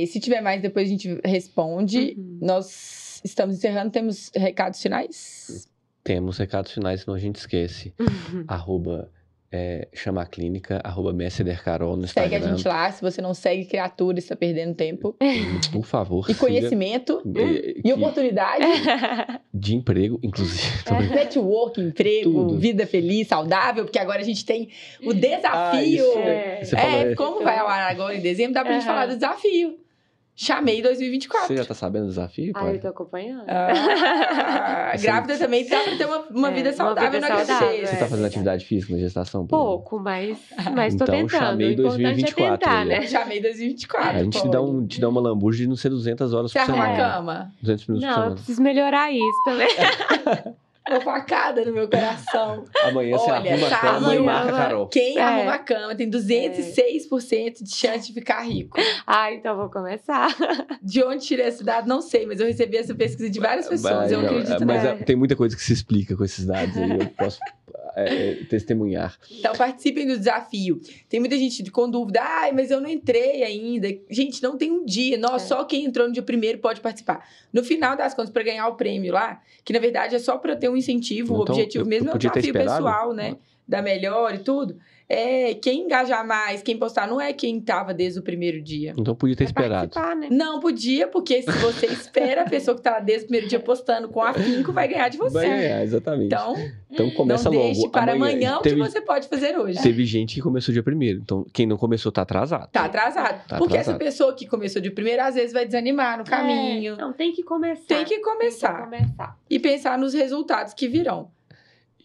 Se tiver mais, depois a gente responde. Nós estamos encerrando. Temos recados finais? Temos recados finais, senão a gente esquece. Chama a clínica, @MesserCarol no Instagram. Segue a gente lá. Se você não segue, criatura, está perdendo tempo. Por favor, E conhecimento. E oportunidade. De emprego, inclusive. Network, emprego, Tudo. vida feliz, saudável. Porque agora a gente tem o desafio. Você falou, Como vai ao ar agora em dezembro, dá pra gente falar do desafio. Chamei 2024. Você já tá sabendo do desafio? Eu tô acompanhando. Grávida também dá pra ter uma vida saudável, vida na saudável, gravidez. Você tá fazendo atividade física na gestação? Pouco, mas tô Então, tentando. chamei O importante 2024 é tentar, aí, né? Chamei 2024. A gente te dá uma lambuja de não ser 200 horas Você por arruma semana. a cama? 200 minutos por Não, eu semana. preciso melhorar isso também. Uma facada no meu coração. Amanhã você Olha, arruma a sabe, cama e marca a amanhã- Carol. Quem arruma a cama tem 206% de chance de ficar rico. Então vou começar. De onde tirei esse dado, não sei, mas eu recebi essa pesquisa de várias pessoas. Eu acredito Mas nela. tem muita coisa que se explica com esses dados aí. Eu posso testemunhar. Então, participem do desafio. Tem muita gente com dúvida. Mas eu não entrei ainda. Gente, não tem um dia. Só quem entrou no dia 1º pode participar. No final das contas, para ganhar o prêmio lá, que na verdade é só para ter um incentivo, o Então, objetivo mesmo é um podia ter desafio esperado. pessoal, né? Da melhor e tudo. Quem engajar mais, quem postar, não é quem tava desde o primeiro dia. Então podia ter esperado. Participar, né? Não podia, porque se você espera, a pessoa que tá lá desde o primeiro dia postando com afinco vai ganhar de você. Vai ganhar, exatamente. Então começa não logo. deixe para amanhã o que você pode fazer hoje. Teve gente que começou dia 1º. Então, quem não começou tá atrasado. Tá atrasado. Tá Porque atrasado. essa pessoa que começou de primeiro, às vezes vai desanimar no caminho. Não, tem que começar. Tem que começar. E pensar nos resultados que virão.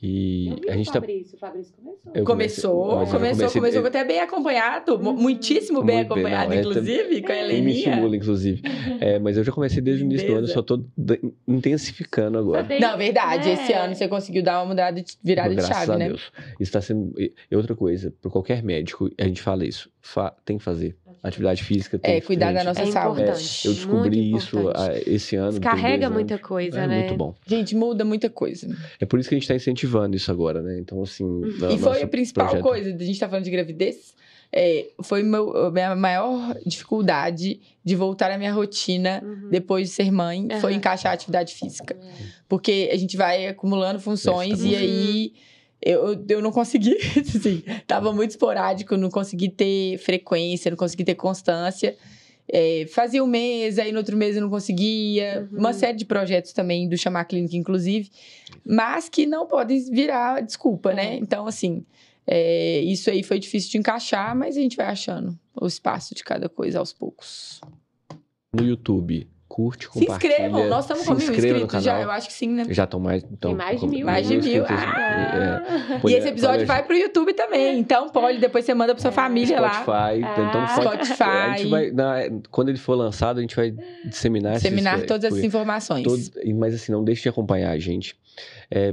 E Eu vi a gente o Fabrício começou. Eu Começou até bem acompanhado, muitíssimo bem Muito bem, acompanhado, não, inclusive, com a me Heleninha. estimula, inclusive. Mas eu já comecei desde o início do ano, só tô intensificando agora. Não, verdade. Esse ano você conseguiu dar uma mudada, virada de chave, Graças a né? Deus. Isso tá sendo... E outra coisa, para qualquer médico, a gente fala isso. Tem que fazer. Atividade física tem que cuidar da gente, nossa saúde. Importante, eu descobri muito isso importante. esse ano. Descarrega muita coisa, né? Muito bom. Gente, muda muita coisa. É por isso que a gente tá incentivando isso agora, né? Então, assim... E foi a principal coisa, a gente tá falando de gravidez, foi minha maior dificuldade de voltar à minha rotina depois de ser mãe, foi encaixar a atividade física. Porque a gente vai acumulando funções e aí... Eu não consegui, assim, tava muito esporádico, não consegui ter frequência, não consegui ter constância. Fazia um mês, aí no outro mês eu não conseguia. Uma série de projetos também do Chamar Clínica, inclusive, mas que não podem virar desculpa, né? Então, assim, isso aí foi difícil de encaixar, mas a gente vai achando o espaço de cada coisa aos poucos. No YouTube, curte, Se compartilha. inscrevam, nós estamos com 1.000 inscritos já, eu acho que sim, né? Já estão mais... Tem mais de 1.000. Mais de 1.000. E esse episódio vai pro YouTube também, então pode, depois você manda pra sua família lá. Spotify. A gente vai, quando ele for lançado, a gente vai disseminar todas essas informações. Mas assim, não deixe de acompanhar a gente.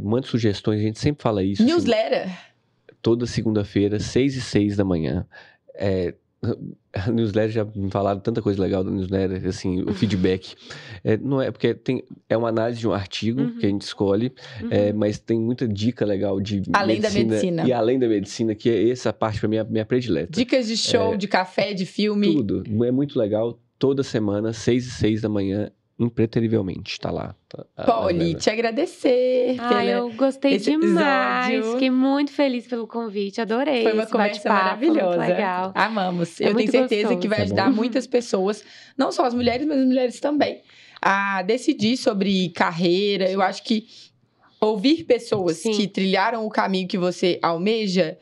Mande sugestões, a gente sempre fala isso. Newsletter. Assim, toda segunda-feira, 6h06 da manhã. A newsletter, já me falaram tanta coisa legal da newsletter, assim, o feedback. Não é, porque é uma análise de um artigo que a gente escolhe, mas tem muita dica legal de além da medicina. E além da medicina, que essa parte pra mim é minha predileta. Dicas de show, de café, de filme. Tudo. É muito legal. Toda semana, 6h06 da manhã, impreterivelmente, tá lá. Polly, te agradecer. Eu gostei demais. Fiquei muito feliz pelo convite, adorei. Foi uma conversa maravilhosa. Muito legal. Amamos. Eu tenho certeza que vai ajudar muitas pessoas, não só as mulheres, mas as mulheres também, a decidir sobre carreira. Eu acho que ouvir pessoas que trilharam o caminho que você almeja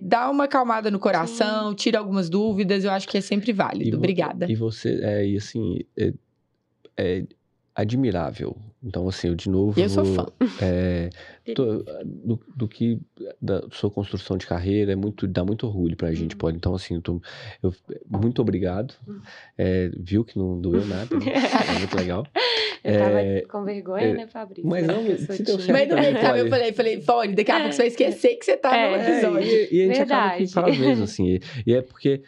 dá uma acalmada no coração, tira algumas dúvidas. Eu acho que é sempre válido. Obrigada. E você, admirável. Então, assim, eu de novo... Eu sou fã. Da sua construção de carreira, dá muito orgulho pra gente, Polly. Então, assim, muito obrigado. Viu que não doeu nada, né? É muito legal. Eu tava com vergonha, né, Fabrício? Mas não, se deu certo. Mas no meio do caminho eu falei, Polly, daqui a pouco você vai esquecer que você tá no episódio. E a gente acaba que fala mesmo, assim. E é porque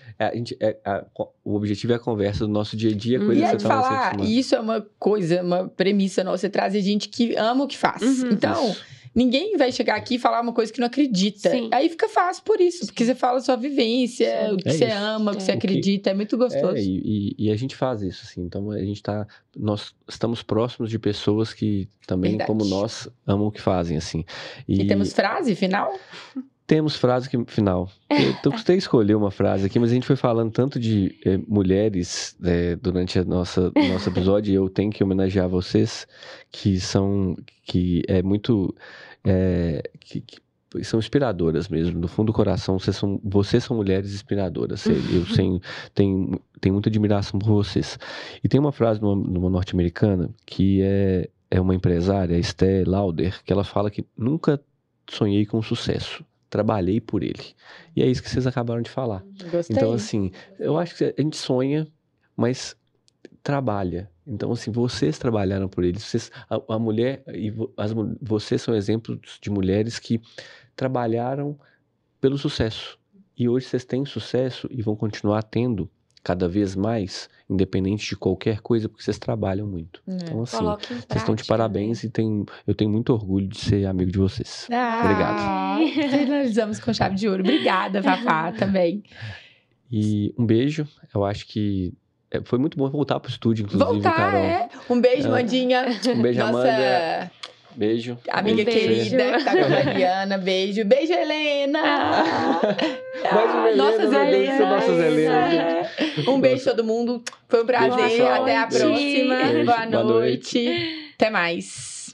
o objetivo é a conversa do nosso dia a dia, coisa que você tá falar, isso é uma coisa, uma premissa nossa, você traz gente que ama o que faz. Então, ninguém vai chegar aqui e falar uma coisa que não acredita. Sim. Aí fica fácil por isso, porque você fala a sua vivência, o que você ama, o que você acredita, é muito gostoso. E a gente faz isso, assim. Então, nós estamos próximos de pessoas que também, como nós, amam o que fazem, assim. E temos frase final? Temos frase final. Eu custei escolher uma frase aqui, mas a gente foi falando tanto de mulheres durante o nosso episódio, e eu tenho que homenagear vocês, que são inspiradoras mesmo. No fundo do coração, vocês são mulheres inspiradoras. Eu tenho muita admiração por vocês. E tem uma frase numa norte-americana que é uma empresária, Estée Lauder, que ela fala que nunca sonhei com sucesso. Trabalhei por ele. E é isso que vocês acabaram de falar. Gostei. Então, assim, eu acho que a gente sonha, mas trabalha. Então, assim, vocês trabalharam por eles. A mulher, vocês são exemplos de mulheres que trabalharam pelo sucesso. E hoje vocês têm sucesso e vão continuar tendo cada vez mais, independente de qualquer coisa, porque vocês trabalham muito. Então, assim, vocês estão de parabéns, né? E eu tenho muito orgulho de ser amigo de vocês. Obrigado. Finalizamos com chave de ouro. Obrigada, Fafá, também. E um beijo. Eu acho que foi muito bom voltar pro estúdio, inclusive, Carol. Um beijo, Mandinha. Um beijo, Amanda. Beijo. Amiga querida, que tá com a Mariana. Beijo. Beijo, Helena. Nossas Helena. Um beijo, todo mundo. Foi um prazer. Até a próxima. Boa noite. Até mais.